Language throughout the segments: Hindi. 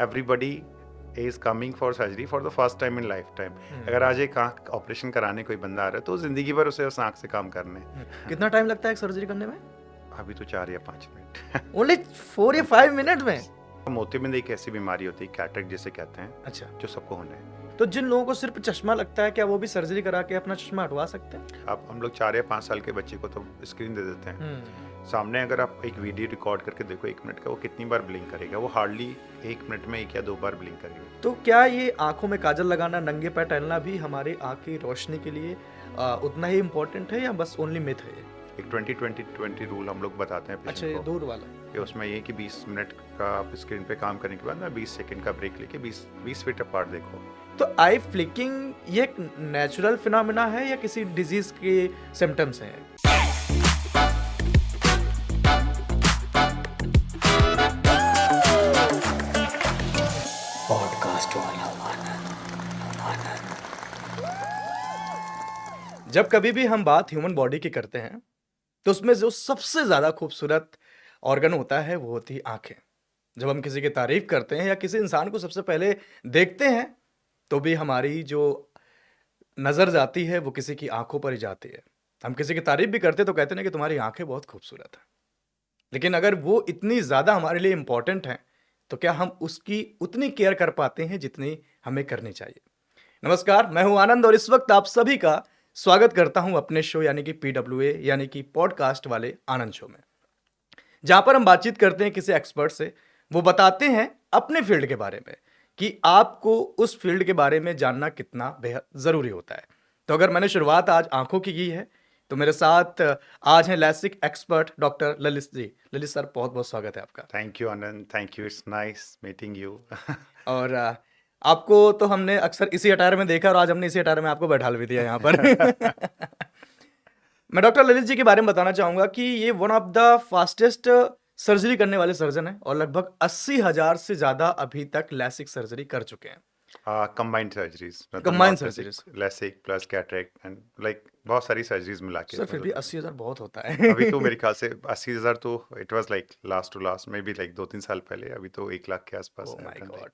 Everybody is coming for surgery for the first time in lifetime. अगर आज एक आँख ऑपरेशन कराने कोई बंदा आ रहा है तो जिंदगी भर उसे उस आँख से काम करने हैं। कितना टाइम लगता है सर्जरी करने में? अभी तो 4 या 5 मिनट। ओनली 4 या 5 मिनट में? मोतियाबिंद एक ऐसी बीमारी होती है, कैटरेक्ट जिसे कहते हैं, अच्छा, जो सबको होना है। तो जिन लोगों को सिर्फ चश्मा लगता है, क्या वो भी सर्जरी करा के अपना चश्मा हटवा सकते हैं? अब हम लोग 4 या 5 साल के बच्चे को तो स्क्रीन दे देते हैं सामने। अगर आप एक वीडियो रिकॉर्ड करके देखो 1 मिनट का, वो कितनी बार ब्लिंक करेगा? वो हार्डली 1 मिनट में 1 या 2 बार ब्लिंक करेगा। तो क्या ये आंखों में काजल लगाना, नंगे पैर टहलना भी हमारी आंख की रोशनी के लिए उतना ही इम्पोर्टेंट है या बस ओनली मिथ है? एक 20-20-20 रूल हम लोग बताते हैं अच्छा, पेशेंट ये को। दूर वाला। कि उसमें ये कि 20 मिनट का आप स्क्रीन पे काम करने के बाद में 20 सेकंड का ब्रेक लेके 20 फीट अपार्ट देखो। तो आई फ्लिकिंग ये एक नेचुरल फिनोमेना है या किसी डिजीज के सिम्टम्स हैं? पॉडकास्ट वाला जब कभी भी हम बात ह्यूमन बॉडी की करते हैं तो उसमें जो सबसे ज्यादा खूबसूरत ऑर्गन होता है वो होती है आंखें। जब हम किसी की तारीफ करते हैं या किसी इंसान को सबसे पहले देखते हैं तो भी हमारी जो नजर जाती है वो किसी की आंखों पर ही जाती है। हम किसी की तारीफ भी करते तो कहते हैं कि तुम्हारी आंखें बहुत खूबसूरत हैं, लेकिन अगर वो इतनी ज्यादा हमारे लिए इंपॉर्टेंट हैं तो क्या हम उसकी उतनी केयर कर पाते हैं जितनी हमें करनी चाहिए? नमस्कार, मैं हूं आनंद और इस वक्त आप सभी का स्वागत करता हूं अपने शो यानी कि PWA यानी कि पॉडकास्ट वाले आनंद शो में, जहां पर हम बातचीत करते हैं किसी एक्सपर्ट से। वो बताते हैं अपने फील्ड के बारे में कि आपको उस फील्ड के बारे में जानना कितना बेहद जरूरी होता है। तो अगर मैंने शुरुआत आज आंखों की है तो मेरे साथ आज हैं LASIK expert doctor Lalit ji. Lalit sir, बहुत बहुत स्वागत है आपका। Thank you Anand, thank you, it's nice meeting you. और आपको तो हमने अक्सर इसी अटायर में देखा और आज हमने इसी अटायर में आपको बैठा भी दिया यहाँ पर। मैं डॉक्टर ललित जी के बारे में बताना चाहूंगा कि ये one of the fastest surgery करने वाले सर्जन हैं और लगभग 80,000 से ज्यादा अभी तक लैसिक सर्जरी कर चुके हैं। Combined surgeries, Combined surgeries. LASIK plus cataract and like बहुत सारी सर्जरीज मिला के। सर फिर भी 80,000 बहुत होता है। अभी तो मेरे ख्याल से 80,000 तो it was like last to last maybe like 2-3 साल पहले, अभी तो 1 लाख के आसपास ओह है। माय गॉड,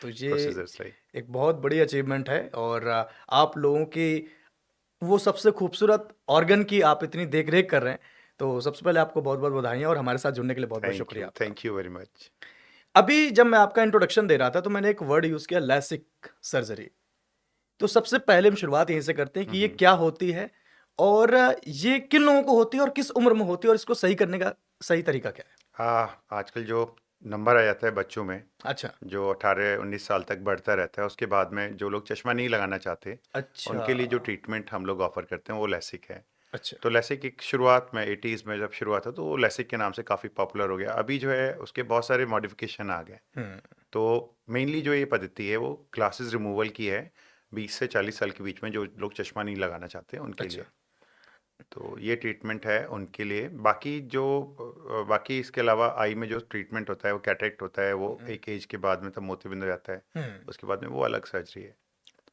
तो ये प्रोसीजर्स लाइक एक बहुत बड़ी अचीवमेंट है और आप लोगों की वो सबसे खूबसूरत ऑर्गन की आप इतनी देख रेख कर रहे हैं, तो सबसे पहले आपको बहुत बहुत बधाइयाँ और हमारे साथ जुड़ने के लिए बहुत बहुत शुक्रिया आपका। Thank you very much. अभी जब मैं आपका इंट्रोडक्शन दे रहा था तो मैंने एक वर्ड यूज किया, लैसिक सर्जरी। तो सबसे पहले हम शुरुआत यहीं से करते हैं कि ये क्या होती है और ये किन लोगों को होती है और किस उम्र में होती है और इसको सही करने का सही तरीका क्या है? आजकल जो नंबर आ जाता है बच्चों में, अच्छा जो 18-19 साल तक बढ़ता रहता है, उसके बाद में जो लोग चश्मा नहीं लगाना चाहते अच्छा उनके लिए जो ट्रीटमेंट हम लोग ऑफर करते हैं वो लैसिक है। अच्छा तो लैसिक एक शुरुआत में 80s में जब शुरुआत था तो वो लैसिक के नाम से काफ़ी पॉपुलर हो गया। अभी जो है उसके बहुत सारे मॉडिफिकेशन आ गए। तो मेनली जो ये पद्धति है वो ग्लासेस रिमूवल की है 20 से 40 साल के बीच में, जो लोग चश्मा नहीं लगाना चाहते उनके अच्छा। लिए। तो ये ट्रीटमेंट है उनके लिए। बाकी इसके अलावा आई में जो ट्रीटमेंट होता है वो कैटरेक्ट होता है, वो एक एज के बाद में तब मोतियाबिंद हो जाता है, उसके बाद में वो अलग सर्जरी है।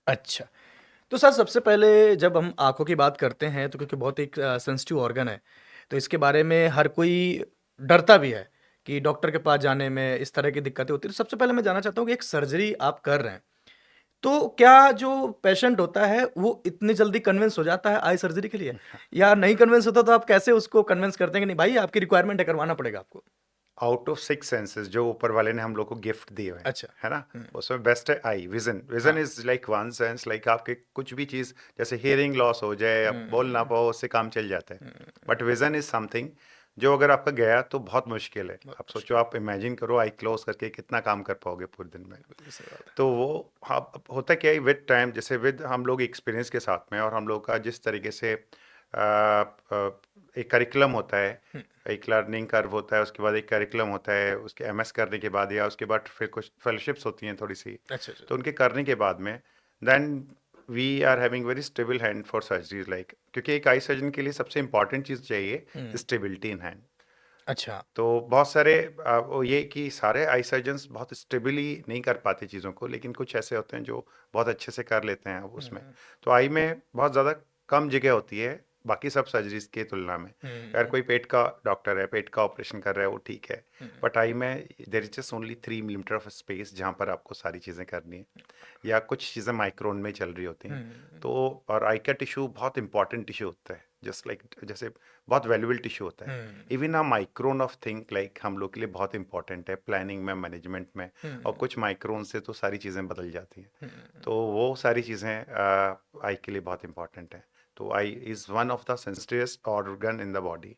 अच्छा, तो सर सबसे पहले जब हम आंखों की बात करते हैं तो क्योंकि बहुत एक सेंसिटिव ऑर्गन है तो इसके बारे में हर कोई डरता भी है कि डॉक्टर के पास जाने में इस तरह की दिक्कतें होती है। तो सबसे पहले मैं जानना चाहता हूँ कि एक सर्जरी आप कर रहे हैं तो क्या जो पेशेंट होता है वो इतनी जल्दी कन्विंस हो जाता है आई सर्जरी के लिए, या नहीं कन्विंस होता तो आप कैसे उसको कन्विंस करते हैं कि नहीं भाई आपकी रिक्वायरमेंट है, करवाना पड़ेगा आपको? आउट ऑफ 6 सेंसेस जो ऊपर वाले ने हम लोग को गिफ्ट दिए हुए हैं, अच्छा। है ना, उसमें बेस्ट है eye vision. Vision is like one sense, like आपके कुछ भी चीज जैसे हियरिंग लॉस हो जाए, आप बोल ना पाओ, उससे काम चल जाता है। बट विजन इज समथिंग जो अगर आपका गया तो बहुत मुश्किल है। आप सोचो, आप इमेजिन करो आई क्लोज करके कितना काम कर पाओगे पूरे दिन में। तो वो होता क्या है विद टाइम, जैसे विद हम लोग एक्सपीरियंस के साथ में, और हम लोग का जिस तरीके से एक करिकुलम होता है, एक लर्निंग कर्व होता है, उसके बाद एक करिकुलम होता है, उसके एमएस करने के बाद या उसके बाद फिर कुछ फेलोशिप्स होती हैं थोड़ी सी। अच्छा तो उनके करने के बाद में then we are having very stable hand for surgeries like, क्योंकि एक आई सर्जन के लिए सबसे इंपॉर्टेंट चीज़ चाहिए स्टेबिलिटी इन हैंड। अच्छा तो बहुत सारे वो ये कि सारे आई सर्जन्स बहुत स्टेबली नहीं कर पाते चीज़ों को, लेकिन कुछ ऐसे होते हैं जो बहुत अच्छे से कर लेते हैं उसमें। तो आई में बहुत ज़्यादा कम जगह होती है बाकी सब सर्जरीज के तुलना में। अगर हम्म कोई पेट का डॉक्टर है, पेट का ऑपरेशन कर रहा है, वो ठीक है, हम्म बट आई में there is just only 3 millimetre of space जहाँ पर आपको सारी चीज़ें करनी है, या कुछ चीज़ें माइक्रोन में चल रही होती हैं। हम्म तो और आई का टिश्यू बहुत इंपॉर्टेंट टिश्यू होता है, जस्ट लाइक जैसे बहुत वैल्यूबल टिश्यू होता है। Hmm even a micron of think like हम लोग के लिए बहुत इंपॉर्टेंट है प्लानिंग में, मैनेजमेंट में, और हम्म कुछ माइक्रोन से तो सारी चीज़ें बदल जाती हैं। हम्म तो वो सारी चीज़ें आई के लिए बहुत इंपॉर्टेंट है। तो eye is one of the sensitivest organ in the body,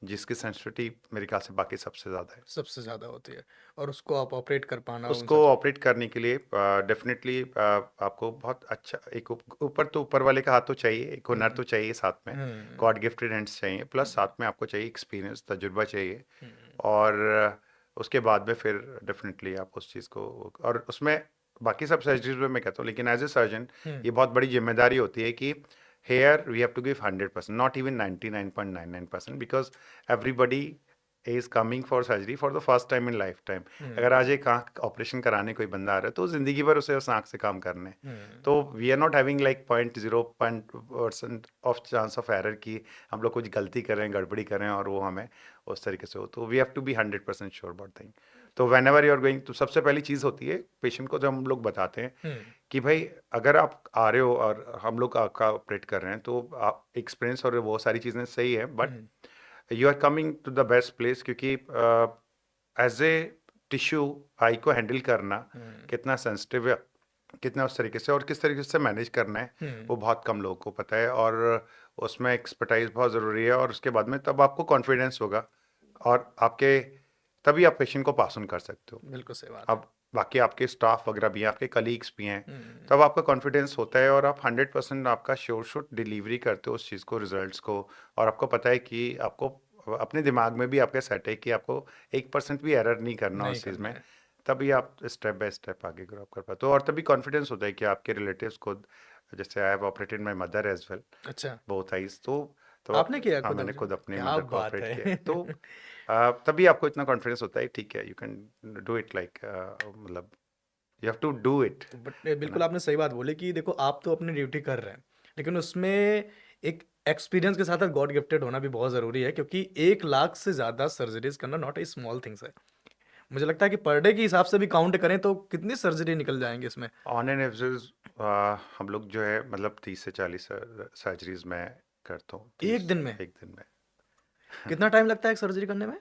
जिसकी सेंसिटिविटी मेरे ख्याल से बाकी सबसे ज़्यादा है। सबसे ज़्यादा होती है, और उसको आप ऑपरेट कर पाना उन उसको सब ऑपरेट करने के लिए डेफिनेटली आपको बहुत अच्छा एक ऊपर तो ऊपर वाले का हाथ तो चाहिए, एक हुनर तो चाहिए साथ में, हम्म गॉड गिफ्टेड हैंड्स चाहिए, प्लस साथ में आपको चाहिए एक्सपीरियंस, तजुर्बा चाहिए। हम्म और उसके बाद में फिर डेफिनेटली आप उस चीज़ को, और उसमें बाकी सब सर्जरीज में मैं कहता हूँ, लेकिन एज ए सर्जन हम्म ये बहुत बड़ी जिम्मेदारी होती है कि here we have to give 100%, not even 99.99%, because everybody is coming for surgery for the first time in lifetime. अगर आज एक आँख ऑपरेशन कराने कोई बंदा आ रहा है तो ज़िंदगी भर उसे उस आँख से काम करना है। हम्म तो we are not having like 0.0% of chance of error की हम लोग कुछ गलती करें, गड़बड़ी करें और वो हमें उस तरीके से हो। तो we have to be 100% sure about thing. तो whenever you are going, तो सबसे पहली चीज़ होती है पेशेंट को, जब हम लोग बताते हैं हम्म कि भाई अगर आप आ रहे हो और हम लोग आपका ऑपरेट कर रहे हैं, तो आप एक्सपीरियंस और वो सारी चीज़ें सही है, but hmm you are coming to the best place, क्योंकि एज ए टिश्यू आई को हैंडल करना हम्म कितना सेंसिटिव है, कितना उस तरीके से और किस तरीके से मैनेज करना है, हम्म वो बहुत कम लोगों को पता है। और उसमें एक्सपर्टाइज बहुत ज़रूरी है, और उसके बाद में तब आपको कॉन्फिडेंस होगा और आपके, तभी आप पेशेंट को पास ऑन कर सकते हो। बिल्कुल सही बात है। अब बाकी आपके स्टाफ वगैरह भी हैं, आपके कलीग्स भी हैं, हम्म तब आपका कॉन्फिडेंस होता है और आप 100% आपका श्योर शॉट डिलीवरी करते हो उस चीज़ को, रिजल्ट्स को। और आपको पता है कि आपको अपने दिमाग में भी आपका सेट है कि आपको 1% भी एरर नहीं करना नहीं उस चीज़ करना में। है। तभी आप स्टेप बाय स्टेप आगे ग्रो कर पाते हो, और तभी कॉन्फिडेंस होता है कि आपके रिलेटिव्स को, जैसे I have operated my mother as well, अच्छा, बोथ आईज। तो आपने किया हाँ, खुद मैंने ऑब्जर्व? खुद अपनी क्या मदर को बात ऑपरेट किया है। है! तो तभी आपको इतना कॉन्फिडेंस होता है, ठीक है, you can do it, like मतलब you have to do it, but है बिल्कुल ना। आपने सही बात बोली कि देखो आप तो अपनी ड्यूटी कर रहे हैं, लेकिन उसमें एक एक्सपीरियंस के साथ गॉड गिफ्टेड होना भी बहुत ज़रूरी है, क्योंकि 1 लाख से ज़्यादा सर्जरीज करना नॉट ए स्मॉल थिंग्स है। मुझे लगता है कि पर डे के हिसाब से भी काउंट करें तो कितनी सर्जरी निकल जाएंगे इसमें? ऑन एन एवरेज हम लोग जो है मतलब 30 से 40 सर्जरीज में करता हूँ, एक 30 दिन में? एक दिन में। कितना टाइम लगता है एक सर्जरी करने में?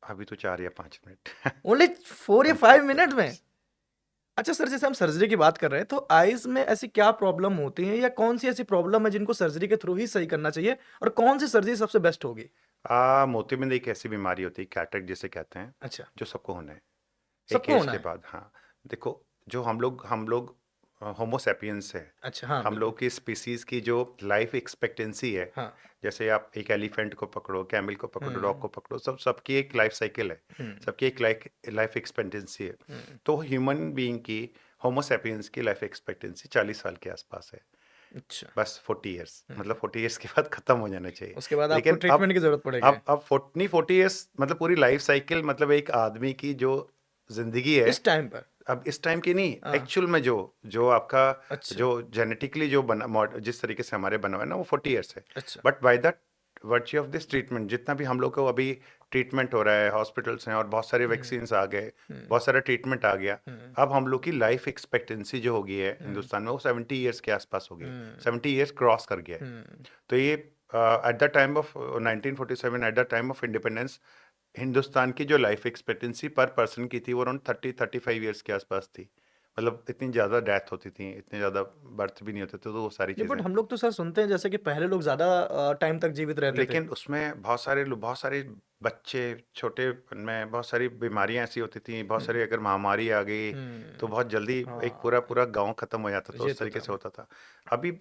अभी तो 4 या 5 मिनट। ओनली 4 या 5 मिनट में? Yes. अच्छा सर, जैसे हम सर्जरी की बात कर रहे हैं तो आईज में ऐसी क्या प्रॉब्लम होती है, या कौन सी ऐसी प्रॉब्लम है जिनको सर्जरी के थ्रू ही सही करना चाहिए, और कौन सी सर्जरी सबसे बेस्ट होगी? मोतियाबिंद एक ऐसी बीमारी होती है, कैटरेक्ट जिसे कहते हैं, अच्छा, जो सबको होना है एक सबको एज होना के है? बाद। हाँ, देखो, जो हम लोग होमोसेपियंस है, अच्छा, हाँ हम बिल्कुल। लोग की स्पीसीज की जो लाइफ एक्सपेक्टेंसी है, हाँ। जैसे आप एक एलिफेंट को पकड़ो, कैमल को पकड़ो, डॉग हम्म को पकड़ो, सबकी एक लाइफ साइकिल है, हम्म सबकी एक लाइफ एक्सपेक्टेंसी है। हम्म, तो ह्यूमन बीइंग की, होमोसेपियंस की लाइफ एक्सपेक्टेंसी 40 साल के आसपास है, अच्छा। बस 40 ईयर्स, हम्म, मतलब 40 ईयर्स के बाद खत्म हो जाना चाहिए। उसके बाद आपको लेकिन ट्रीटमेंट की जरूरत पड़ेगी अब नहीं, 40 ईयर्स मतलब पूरी लाइफ साइकिल, मतलब एक आदमी की जो जिंदगी है, इस टाइम पर? अब इस टाइम की नहीं, हाँ। एक्चुअल में जो जो आपका, अच्छा जो जेनेटिकली जो जिस तरीके से हमारे बना हुआ है ना, वो 40 ईयर्स है। अच्छा। But by the virtue of this treatment, जितना भी हम लोग को अभी ट्रीटमेंट हो रहा है, हॉस्पिटल्स हैं और बहुत सारे हम्म वैक्सीन्स आ गए, हम्म बहुत सारा ट्रीटमेंट आ गया, हम्म अब हम लोग की लाइफ एक्सपेक्टेंसी जो हो गई है हम्म हिंदुस्तान में, वो 70 ईयर्स के आसपास हो गई है, हम्म 70 ईयर्स क्रॉस कर गया है। हम्म, तो ये eight the time of 1947, eight the time of independence, Hindustan की जो लाइफ एक्सपेक्टेंसी पर पर्सन की थी, वो अराउंड 35 ईयर्स के आसपास थी। मतलब इतनी ज़्यादा डेथ होती थी, इतने ज़्यादा बर्थ भी नहीं होते थे, तो वो सारी नहीं बट चीज़ें। हम लोग तो सर सुनते हैं जैसे कि पहले लोग ज्यादा टाइम तक जीवित रहते थे। लेकिन उसमें बहुत सारे बच्चे, छोटे में बहुत सारी बीमारियां ऐसी होती थी, बहुत सारी हम्म अगर महामारी आ गई तो बहुत जल्दी एक पूरा हाँ, पूरा गांव खत्म हो जाता था, ये उस तो तरीके था। से होता था। अभी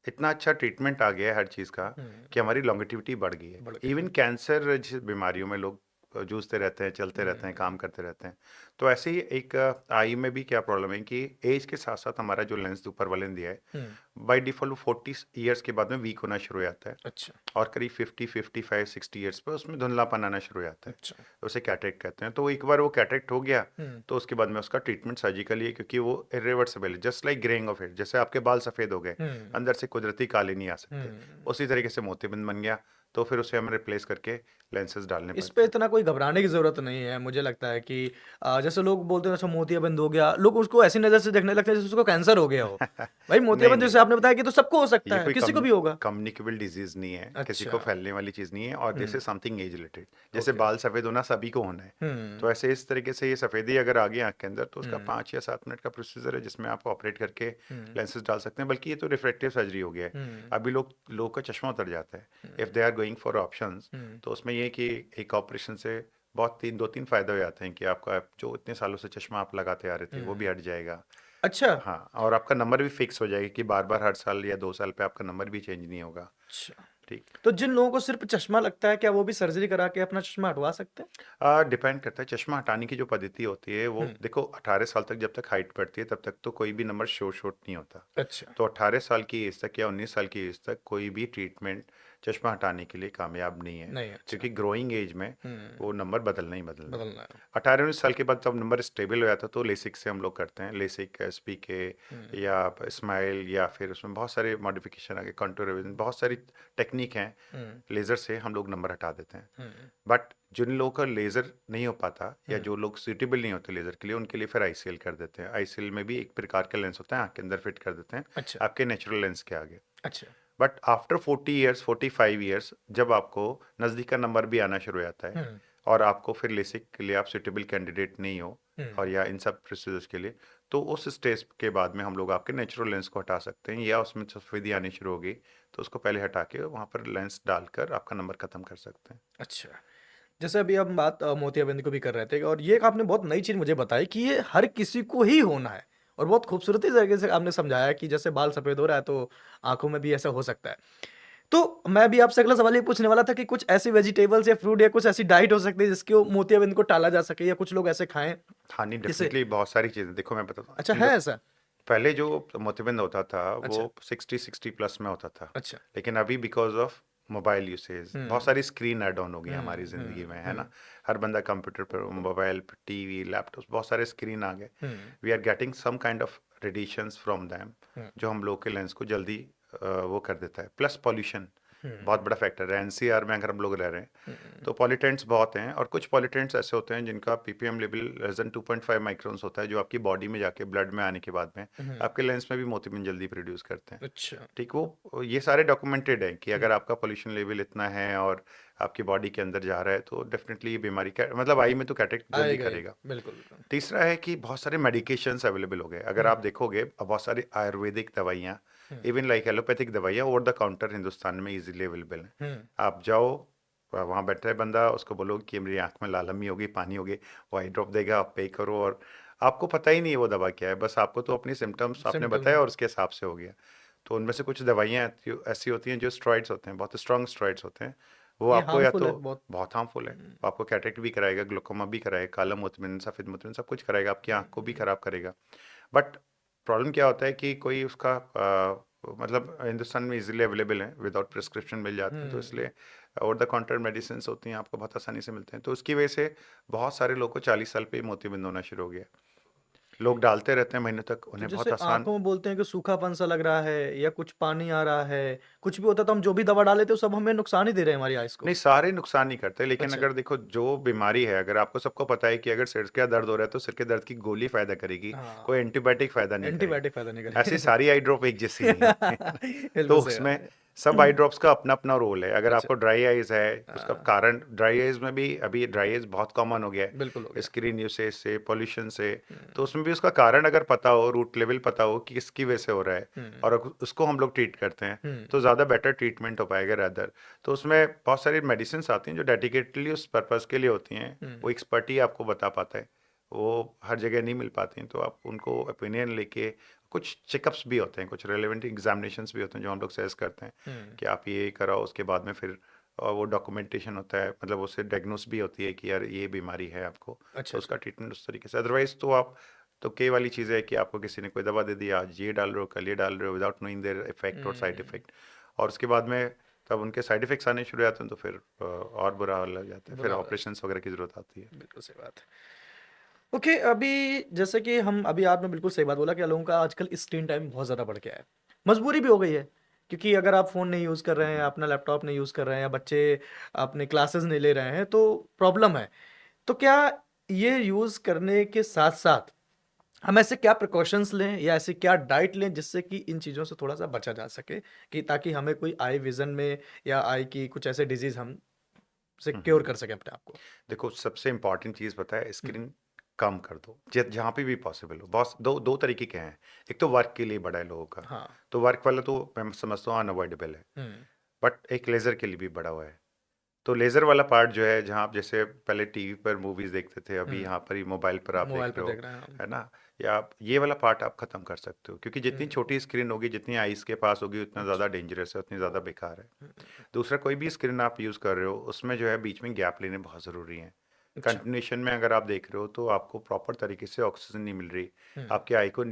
इतना अच्छा ट्रीटमेंट आ गया है हर चीज़ का, हम्म, कि हमारी लॉन्गेटिविटी बढ़ गई है। बढ़ गया इवन है। कैंसर जिस बीमारियों में लोग जूझते रहते हैं, चलते रहते हैं, काम करते रहते हैं। तो ऐसे ही एक आई में भी क्या प्रॉब्लम है कि एज के साथ साथ हमारा जो लेंस ऊपर वाले ने दिया है, हम्म। बाय डिफॉल्ट 40 ईयर्स के बाद में वीक होना शुरू हो जाता है, अच्छा। और करीब 50, 55, 60 ईयर्स पे उसमें धुंधलापन आना शुरू हो जाता है। अच्छा। उसे कैटरेक्ट कहते हैं। तो एक बार वो कैटरेक्ट हो गया, हम्म। तो उसके बाद में उसका ट्रीटमेंट सर्जिकली है, क्योंकि वो इरिवर्सिबल है, just like greying of hair. जैसे आपके बाल सफ़ेद हो गए, हम्म। अंदर से कुदरती काले नहीं आ सकते, हम्म। उसी तरीके से मोतियाबिंद बन गया, तो फिर उसे हमें रिप्लेस करके लेंसेज डालने इस पड़ते पे हैं। इतना कोई घबराने की ज़रूरत नहीं है। मुझे लगता है कि जैसे लोग बोलते हैं अच्छा मोतियाबिंद हो गया, लोग उसको ऐसी नज़र से देखने लगते हैं जैसे उसको कैंसर हो गया हो। भाई नहीं, मोतियाबिंद नहीं, जैसे आपने बताया कि तो सबको हो सकता ये है, कोई किसी को भी होगा। कम्युनिकेबल डिजीज नहीं है, किसी को अच्छा। फैलने वाली चीज़ नहीं है, और this hmm. Is something age related. जैसे ओके। बाल सफ़ेद होना सभी को होना है, हुँ। तो ऐसे इस तरीके से ये सफ़ेदी अगर आ गई आँख के अंदर, तो उसका हुँ। 5 या 7 मिनट का प्रोसीजर है, जिसमें आप ऑपरेट करके हुँ। लेंसेज डाल सकते हैं। बल्कि ये तो रिफ्रैक्टिव सर्जरी हो गया है। हुँ। अभी लोग का चश्मा उतर जाता है, if hmm. They are going for options. Hmm. तो उसमें ये है कि एक ऑपरेशन से बहुत 2-3 फ़ायदे हो जाते हैं कि आपका जो इतने सालों से चश्मा आप लगाते आ रहे थे, वो भी हुँ। हट जाएगा। अच्छा। हाँ, और आपका नंबर भी फिक्स हो जाएगा कि बार-बार हर साल या 2 साल पे आपका नंबर भी चेंज नहीं होगा। अच्छा। ठीक। तो जिन लोगों को सिर्फ़ चश्मा लगता है, क्या वो भी सर्जरी करा के अपना चश्मा हटवा सकते हैं? डिपेंड करता है, चश्मा हटाने की जो पद्धति होती है, वो हुँ। देखो 18 साल तक जब तक हाइट बढ़ती है, तब तक तो कोई भी नंबर शोर नहीं होता। अच्छा। तो 18 साल की एज तक या 19 साल की एज तक कोई भी ट्रीटमेंट चश्मा हटाने के लिए कामयाब नहीं है, नहीं, अच्छा। क्योंकि ग्रोइंग एज में हुँ। वो नंबर बदलना ही बदलना है। बदलना है। 18-19 साल के बाद जब नंबर स्टेबल हो जाता है, तो लेसिक से हम लोग करते हैं। लेसिक, एसपीके हुँ। या स्माइल, या फिर उसमें बहुत सारे मॉडिफिकेशन आ गए, कंटूर रिविजन, बहुत सारी टेक्निक हैं। हुँ। लेज़र से हम लोग नंबर हटा देते हैं। हुँ। बट जिन लोगों का लेज़र नहीं हो पाता, या हुँ। जो लोग सूटेबल नहीं होते लेज़र के लिए, उनके लिए फिर आईसीएल कर देते हैं। आईसीएल में भी एक प्रकार का लेंस होता है, आँख के अंदर फिट कर देते हैं, अच्छा। आपके नेचुरल लेंस के आगे। अच्छा। बट आफ्टर 40 ईयर्स, 45 ईयर्स, जब आपको नज़दीक का नंबर भी आना शुरू हो जाता है, हुँ। और आपको फिर लेसिक के लिए आप सूटेबल कैंडिडेट नहीं हो, हुँ। और या इन सब प्रोसीजर्स के लिए, तो उस स्टेज के बाद में हम लोग आपके नेचुरल लेंस को हटा सकते हैं, या उसमें सफेदी आनी शुरू होगी, तो उसको पहले हटा के वहाँ पर लेंस डालकर आपका नंबर ख़त्म कर सकते हैं। अच्छा। जैसे अभी हम बात मोतियाबिंद को भी कर रहे थे और ये एक आपने बहुत नई चीज़ मुझे बताई कि ये हर किसी को ही होना है और बहुत खूबसूरती तरीके से आपने समझाया कि जैसे बाल सफ़ेद हो रहा है तो आँखों में भी ऐसा हो सकता है। तो मैं भी आपसे अगला सवाल ये पूछने वाला था कि कुछ ऐसी वेजिटेबल्स या फ्रूट या कुछ ऐसी डाइट हो सकती है जिसको मोतियाबिंद को टाला जा सके या कुछ लोग ऐसे खाएँ हाँ, नहीं, जिससे डेफ़िनिटली बहुत सारी चीज़ें, देखो मैं बताता हूँ, अच्छा है ऐसा? पहले जो मोतियाबिंद होता था, अच्छा। वो 60 प्लस में होता था। अच्छा। लेकिन अभी बिकॉज़ ऑफ मोबाइल यूसेज बहुत हुँ। सारी स्क्रीन ऐड ऑन हो गई हैं हमारी हुँ। ज़िंदगी में, हुँ। है ना? हुँ। हर बंदा कंप्यूटर पर, मोबाइल पे, टीवी, लैपटॉप्स, बहुत सारे स्क्रीन आ गए। Hmm. We are getting some kind of radiations from them, hmm. जो हम लोग के लेंस को जल्दी वो कर देता है। प्लस पॉल्यूशन हुँ। बहुत बड़ा फैक्टर है। एनसीआर में अगर हम लोग रह रहे हैं, हुँ। तो पॉल्यूटेंट्स बहुत हैं, और कुछ पॉल्यूटेंट्स ऐसे होते हैं जिनका ppm level less than 2.5 microns होता है, जो आपकी बॉडी में जाके ब्लड में आने के बाद में हुँ। आपके लेंस में भी मोतियाबिंद जल्दी प्रोड्यूस करते हैं। अच्छा। ठीक, वो ये सारे डॉक्यूमेंटेड हैं कि हुँ। अगर आपका पोल्यूशन लेवल इतना है और आपकी बॉडी के अंदर जा रहा है, तो डेफिनेटली ये बीमारी का मतलब आई में तो कैटेक्ट जल्दी आएगा ही। करेगा। बिल्कुल, बिल्कुल। तीसरा है कि बहुत सारे मेडिकेशंस अवेलेबल हो गए। अगर हुँ। आप देखोगे, अब बहुत सारी आयुर्वेदिक दवाइयाँ, हुँ। इवन लाइक एलोपैथिक दवाइयाँ ओवर द काउंटर हिंदुस्तान में इजीली अवेलेबल हैं। हुँ। आप जाओ, वहाँ बैठा है बंदा, उसको बोलो कि मेरी आँख में लालमी हो गई, पानी हो गई, वो आई ड्रॉप देगा, आप पे करो, और आपको पता ही नहीं है वो दवा क्या है, बस आपको तो अपनी सिम्टम्स आपने सिम्पटम्स बताया और उसके हिसाब से हो गया। तो उनमें से कुछ दवाइयाँ ऐसी होती हैं जो स्टेरॉइड्स होते हैं, बहुत स्ट्रॉन्ग स्टेरॉइड्स होते हैं, वो ये आपको या हार्मफुल तो है बहुत। बहुत हार्मफुल है, हुँ। वो आपको कैटरेक्ट भी कराएगा, ग्लूकोमा भी कराएगा, काला मोतियाबिंद, सफ़ेद मोतियाबिंद सब कुछ कराएगा, आपकी आँख को भी हुँ। खराब करेगा। बट प्रॉब्लम क्या होता है कि कोई उसका मतलब हिंदुस्तान में इजीली अवेलेबल है, विदाउट प्रिस्क्रिप्शन मिल जाते हैं, तो हुँ। इसलिए ओवर द काउंटर मेडिसिन होती हैं, आपको बहुत आसानी से मिलते हैं, तो उसकी वजह से बहुत सारे लोग को 40 साल पे ही मोतियाबिंद होना शुरू हो गया। लोग डालते रहते हैं महीनों तक, तो उन्हें जैसे बहुत आसान। आँखों में बोलते हैं कि सूखापन सा लग रहा है या कुछ पानी आ रहा है, कुछ भी होता है तो हम जो भी दवा डाल लेते हैं वो सब हमें नुकसान ही दे रहे हैं हमारी आइज़ को। नहीं, सारे नुकसान नहीं करते, लेकिन अच्छा। अगर देखो जो बीमारी है, अगर आपको सबको पता है कि अगर सिर का दर्द हो रहा है, तो सिर के दर्द की गोली फ़ायदा करेगी, हाँ, कोई एंटीबायोटिक फ़ायदा नहीं करेगी। एंटीबायोटिक फ़ायदा नहीं ऐसी करेगी। सारी आई ड्रॉप एक जैसी नहीं होती हैं। तो बिल्कुल सही बात उसमें है। सब आई ड्रॉप्स का अपना-अपना रोल है। अगर अच्छा। आपको ड्राई आइज़ है, उसका हाँ, कारण ड्राई आइज़ में भी अभी ड्राई आइज़ बहुत कॉमन हो गया बिल्कुल हो है, गया। स्क्रीन यूसेज से, पॉल्यूशन से, हुँ। तो उसमें भी उसका कारण अगर पता हो, रूट लेवल पता हो कि किसकी वजह से हो रहा है, हुँ। और उसको हम लोग ट्रीट करते हैं, हुँ। तो ज़्यादा बेटर ट्रीटमेंट हो पाएगा रेदर। तो उसमें बहुत सारी मेडिसिन्स आती हैं जो डेडिकेटली उस पर्पज़ के लिए होती हैं, हुँ। वो एक्सपर्ट ही आपको बता पाता है। वो हर जगह नहीं मिल पाती हैं, तो आप उनको ओपिनियन लेके, कुछ चेकअप्स भी होते हैं, कुछ रेलेवेंट एग्जामिनेशंस भी होते हैं जो हम लोग सजेस्ट करते हैं हुँ। कि आप ये कराओ, उसके बाद में फिर और वो डॉक्यूमेंटेशन होता है, मतलब उससे डायग्नोस भी होती है कि यार ये बीमारी है आपको, अच्छा, तो उसका अच्छा। ट्रीटमेंट उस तरीके से। अदरवाइज तो आप तो कई वाली चीज़ है कि आपको किसी ने कोई दवा दे दी, आज ये डाल रहे हो, कल ये डाल रहे हो, विदाउट नोइंग देयर इफेक्ट और साइड हुँ, इफेक्ट, और उसके बाद में तब उनके साइड इफेक्ट्स आने शुरू हो जाते हैं, तो फिर और बुरा लग जाता है, फिर बुरा हो जाता ऑपरेशंस वगैरह की ज़रूरत आती है। है। बिल्कुल सही बात है। ओके, अभी जैसे कि हम अभी आपने बिल्कुल सही बात बोला कि लोगों का आजकल स्क्रीन टाइम बहुत ज़्यादा बढ़ गया है। मजबूरी भी हो गई है, क्योंकि अगर आप फ़ोन नहीं यूज़ कर रहे हैं, अपना लैपटॉप नहीं यूज़ कर रहे हैं या बच्चे अपने क्लासेस नहीं ले रहे हैं, तो प्रॉब्लम है। तो क्या ये यूज़ करने के साथ-साथ हम ऐसे क्या प्रिकॉशंस लें या ऐसी क्या डाइट लें जिससे कि इन चीज़ों से थोड़ा-सा बचा जा सके, कि ताकि हमें कोई आई विज़न में या आई की कुछ ऐसे डिज़ीज़ हम से हुँ, क्योर हुँ। कर सकें अपने आप को? देखो, सबसे इम्पोर्टेंट चीज़ पता है, हुँ, स्क्रीन कम कर दो, ज जहाँ पे भी पॉसिबल हो। बहुत 2 तरीके के हैं, एक तो वर्क के लिए बड़ा है लोगों का, हाँ। तो वर्क वाला तो मैं समझता हूँ अनअवॉइडेबल है, हुँ, बट एक लेज़र के लिए भी बड़ा हुआ है। तो लेज़र वाला पार्ट जो है, जहाँ आप जैसे पहले टीवी पर मूवीज़ देखते थे, अभी हुँ। यहाँ पर ही मोबाइल पर आप मोबाइल देख पे रहे हो, देख रहे हैं हम। है ना? या आप ये वाला पार्ट आप ख़त्म कर सकते हो, क्योंकि जितनी हुँ, छोटी स्क्रीन होगी, जितनी आइज़ के पास होगी, उतना अच्छा। ज़्यादा डेंजरस है, उतनी ज़्यादा बेकार है। हुँ, दूसरा, कोई भी स्क्रीन आप यूज़ कर रहे हो, उसमें जो है बीच में गैप लेने बहुत ज़रूरी हैं। अच्छा। कंटिन्यूएशन में अगर आप देख रहे हो, तो आपको प्रॉपर तरीके से ऑक्सीजन नहीं मिल रही, हुँ, आपके आई को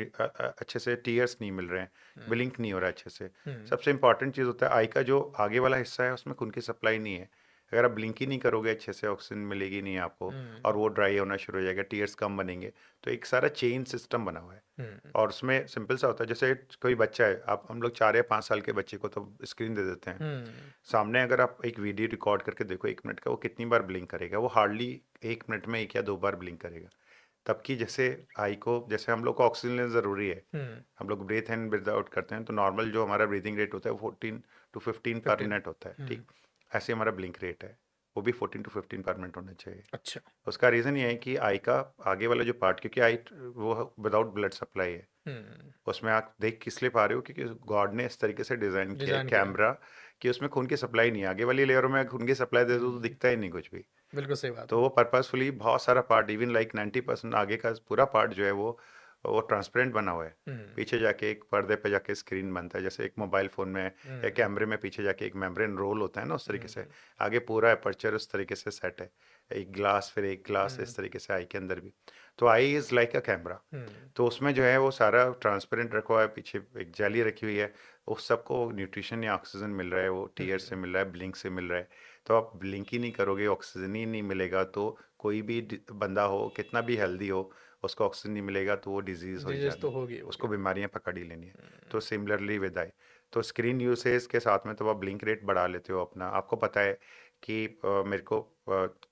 अच्छे से टीयर्स नहीं मिल रहे हैं, हुँ, ब्लिंक नहीं हो रहा है अच्छे से। हुँ, सबसे इम्पोर्टेंट चीज़ होता है, आई का जो आगे वाला हिस्सा है, उसमें खून की सप्लाई नहीं है। अगर आप ब्लिंक ही नहीं करोगे अच्छे से, ऑक्सीजन मिलेगी नहीं आपको, हुँ, और वो ड्राई होना शुरू हो जाएगा, टीयर्स कम बनेंगे। तो एक सारा चेन सिस्टम बना हुआ है, हुँ, और उसमें सिंपल सा होता है, जैसे कोई बच्चा है, आप हम लोग 4 या 5 साल के बच्चे को तो स्क्रीन दे देते हैं। हुँ, सामने अगर आप एक वीडियो रिकॉर्ड करके देखो 1 मिनट का, वो कितनी बार ब्लिंक करेगा? वो हार्डली 1 मिनट में 1 या 2 बार ब्लिंक करेगा। तब की जैसे आई को, जैसे हम लोग को ऑक्सीजन लेना ज़रूरी है, हुँ, हम लोग ब्रीथ इन ब्रीथ आउट करते हैं, तो नॉर्मल जो हमारा ब्रीथिंग रेट होता है, वो 14 टू 15 पर 15। मिनट होता है, हुँ, ठीक? ऐसे हमारा ब्लिंक रेट है, वो भी 14 टू 15 पर मिनट होना चाहिए। अच्छा। उसका रीज़न ये है कि आई का आगे वाला जो पार्ट, क्योंकि आई वो विदाउट ब्लड सप्लाई है, हुँ, उसमें आप देख किस लिए पा रहे हो, क्योंकि गॉड ने इस तरीके से डिज़ाइन किया है डिज़ाइन किया है। कैमरा, कि उसमें खून की सप्लाई नहीं है। आगे वाली लेयरों में खून की सप्लाई दे दो तो हुँ, दिखता ही नहीं कुछ भी। बिल्कुल सही बात तो है। वो पर्पसफुली बहुत सारा पार्ट, इवन लाइक 90% आगे का पूरा पार्ट जो है, वो ट्रांसपेरेंट बना हुआ है। हुँ, पीछे जाके एक पर्दे पे जाके स्क्रीन बनता है, जैसे एक मोबाइल फ़ोन में या हुँ, कैमरे में पीछे जाके एक मेम्ब्रेन रोल होता है ना, उस तरीके से। हुँ, आगे पूरा एपर्चर उस तरीके से सेट है। एक ग्लास, फिर एक ग्लास, हुँ, इस तरीके से आई के अंदर भी। तो eye is like a camera. हुँ, तो उसमें जो है वो सारा ट्रांसपेरेंट रखा हुआ है, पीछे एक जाली रखी हुई है, उस सबको न्यूट्रिशन या ऑक्सीजन मिल रहा है, वो टीयर से हुँ, मिल रहा है, ब्लिंक से मिल रहा है। तो आप ब्लिंक ही नहीं करोगे, ऑक्सीजन ही नहीं मिलेगा, तो कोई भी बंदा हो, कितना भी हेल्दी हो, उसको ऑक्सीजन नहीं मिलेगा, तो वो डिजीज़ हो ही डिज़ीज़ तो जानी है, होगी, होगी। उसको बीमारियां पकड़ ही लेनी है। हुँ, तो सिमिलरली विद आई, तो स्क्रीन यूसेज के साथ में तो आप ब्लिंक रेट बढ़ा लेते हो अपना, आपको पता है कि मेरे को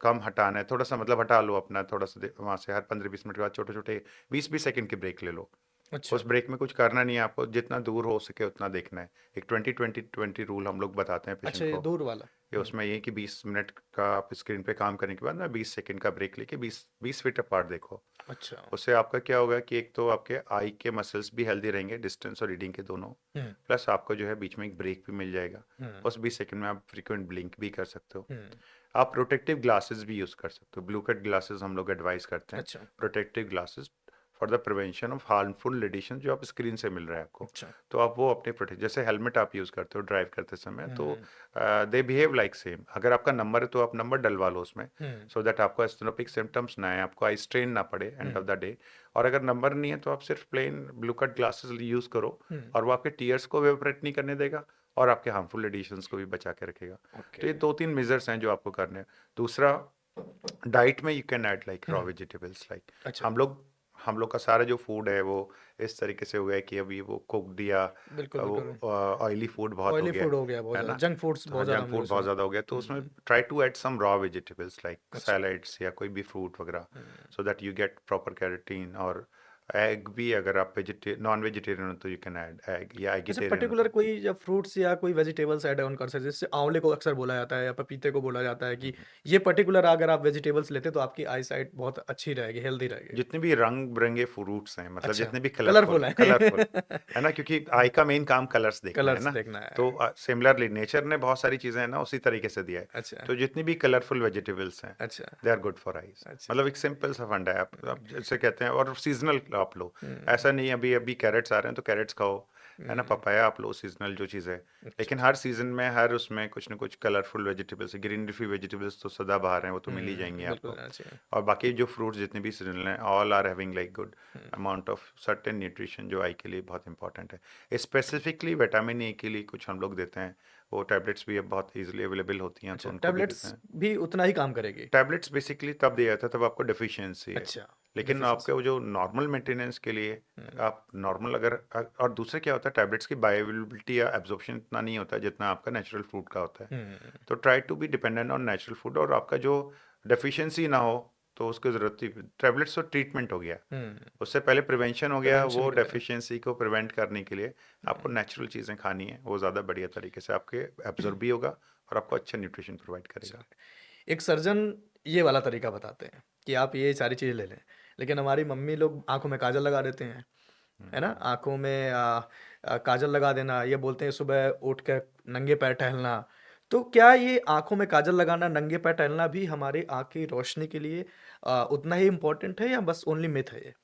कम हटाना है, थोड़ा सा मतलब हटा लो अपना, थोड़ा सा वहाँ से हर 15-20 मिनट के बाद छोटे छोटे 20-20 सेकंड की ब्रेक ले लो। अच्छा। उस ब्रेक में कुछ करना नहीं है आपको, जितना दूर हो सके उतना देखना है। एक 20-20-20 रूल हम लोग बताते हैं अच्छा, पेशेंट ये को, दूर वाला? कि हुँ, उसमें ये है कि 20 मिनट का आप स्क्रीन पे काम करने के बाद ना 20 सेकंड का ब्रेक लेके 20 फीट अपार्ट देखो। अच्छा। उससे आपका क्या होगा कि एक तो आपके आई के मसल्स भी हेल्दी रहेंगे, डिस्टेंस और रीडिंग के दोनों, हुँ, प्लस आपको जो है बीच में एक ब्रेक भी मिल जाएगा। हुँ, उस 20 सेकंड में आप फ्रीक्वेंट ब्लिंक भी कर सकते हो। हुँ, आप प्रोटेक्टिव ग्लासेस भी यूज़ कर सकते हो, ब्लू कट ग्लासेस हम लोग एडवाइस करते हैं, अच्छा, protective glasses for the prevention of harmful radiation जो आप स्क्रीन से मिल रहा है आपको। अच्छा। तो आप वो अपने प्रोटेक्ट, जैसे हेलमेट आप यूज़ करते हो ड्राइव करते समय, तो हुँ, दे बिहेव लाइक सेम। अगर आपका नंबर है तो आप नंबर डलवा लो उसमें, हुँ, सो दैट आपको एस्थेनोपिक सिम्टम्स ना आए, आपको आई स्ट्रेन ना पड़े end hmm, of the day. और अगर नंबर नहीं है तो आप सिर्फ plain blue cut glasses use करो, हुँ, और वो आपके टीयर्स को वेवरेट नहीं करने देगा, और आपके हार्मफुल रेडिएशंस को भी बचा के रखेगा। ओके। तो ये 2-3 मेजर्स हैं जो आपको करने हैं। दूसरा, डाइट में you can add like raw hmm, vegetables, like अच्छा, हम लोग का सारा जो फूड है वो इस तरीके से हो गया है कि अभी वो कुक्ड या बिल्कुल, वो बिल्कुल। ऑयली फूड बहुत हो ऑयली गया फूड हो गया बहुत है ज़्यादा, ना? जंक फूड्स तो हाँ, बहुत ज़्यादा जंक हम लोग फूड उसमें बहुत डाल ज़्यादा हो गया, तो उसमें hmm, try to add some raw vegetables like अच्छा, सैलेड्स या कोई भी फ्रूट वगैरह, hmm. So that you get proper carotene. और एग भी, अगर आप नॉन वेजिटेरियन हो तो यू कैन ऐड एग, या ऐसे एगिटेरियन हो पर्टिकुलर तो। कोई या फ्रूट्स या कोई वेजिटेबल्स ऐड ऑन कर सकते हैं, जैसे आंवले को अक्सर बोला जाता है या पपीते को बोला जाता है कि ये पर्टिकुलर अगर आप वेजिटेबल्स लेते तो आपकी आई साइट बहुत अच्छी रहेगी, हेल्दी रहेगी। जितने भी रंग-बिरंगे फ्रूट्स हैं, मतलब अच्छा, जितने भी कलरफुल कलरफुल है। कलरफुल, है ना? क्योंकि आई का मेन काम कलर्स देखना है कलर्स ना? देखना है। तो सिमिलरली नेचर ने बहुत सारी चीज़ें हैं ना, उसी तरीके से दिया है। अच्छा, तो जितनी भी कलरफुल वेजिटेबल्स हैं, अच्छा, they are good for eyes. अच्छा। मतलब एक सिंपल सा फंडा है, आप जैसे कहते हैं, और सीज़नल आप लो। हुँ, ऐसा नहीं अभी-अभी कैरेट्स आ रहे हैं तो कैरेट्स खाओ, है ना, पपाया आप लो, सीजनल जो चीज़ है। लेकिन हर सीजन में हर उसमें कुछ ना कुछ colourful vegetables, green leafy vegetables तो सदाबहार हैं, वो तो मिल ही जाएंगे बिल्कुल आपको। लेना चाहिए। और बाकी जो फ्रूट्स जितने भी सीजनल हैं, all are having like good amount of certain nutrition जो आई के लिए बहुत इंपॉर्टेंट है। स्पेसिफिकली विटामिन ए के लिए कुछ हम लोग देते हैं, वो टैबलेट्स भी अब बहुत इजीली अवेलेबल होती हैं, तो अच्छा, उनको भी देते टैबलेट्स हैं। भी उतना ही काम करेगी? टैबलेट्स बेसिकली तब दिया जाता है तब आपको डेफिशिएंसी है। अच्छा, लेकिन आपके डेफिशिएंसी। वो जो नॉर्मल मेंटेनेंस के लिए आप नॉर्मल अगर और दूसरे क्या होता है, टैबलेट्स की बायोअवेलेबिलिटी या एब्जॉर्प्शन इतना नहीं होता है जितना आपका नेचुरल फूड का होता है। तो try to be dependent on natural food, और आपका जो डेफिशिएंसी ना हो तो उसकी ज़रूरत ही, टैबलेट्स तो ट्रीटमेंट हो गया, उससे पहले प्रिवेंशन हो गया। प्रिवेंशन वो के लिए। डेफिशिएंसी को प्रिवेंट करने के लिए आपको नेचुरल चीज़ें खानी है, वो ज़्यादा बढ़िया तरीके से आपके एब्जॉर्ब भी होगा और आपको अच्छा न्यूट्रिशन प्रोवाइड करेगा। एक सर्जन ये वाला तरीका बताते हैं कि आप ये सारी चीज़ें ले लें, लेकिन हमारी मम्मी लोग आंखों में काजल लगा देते हैं, है ना? आंखों में काजल लगा देना, ये बोलते हैं सुबह उठ कर नंगे पैर टहलना। तो क्या ये आंखों में काजल लगाना, नंगे पैर टहलना भी हमारी आंख की रोशनी के लिए उतना ही इम्पोर्टेंट है या बस ओनली मिथ है ये?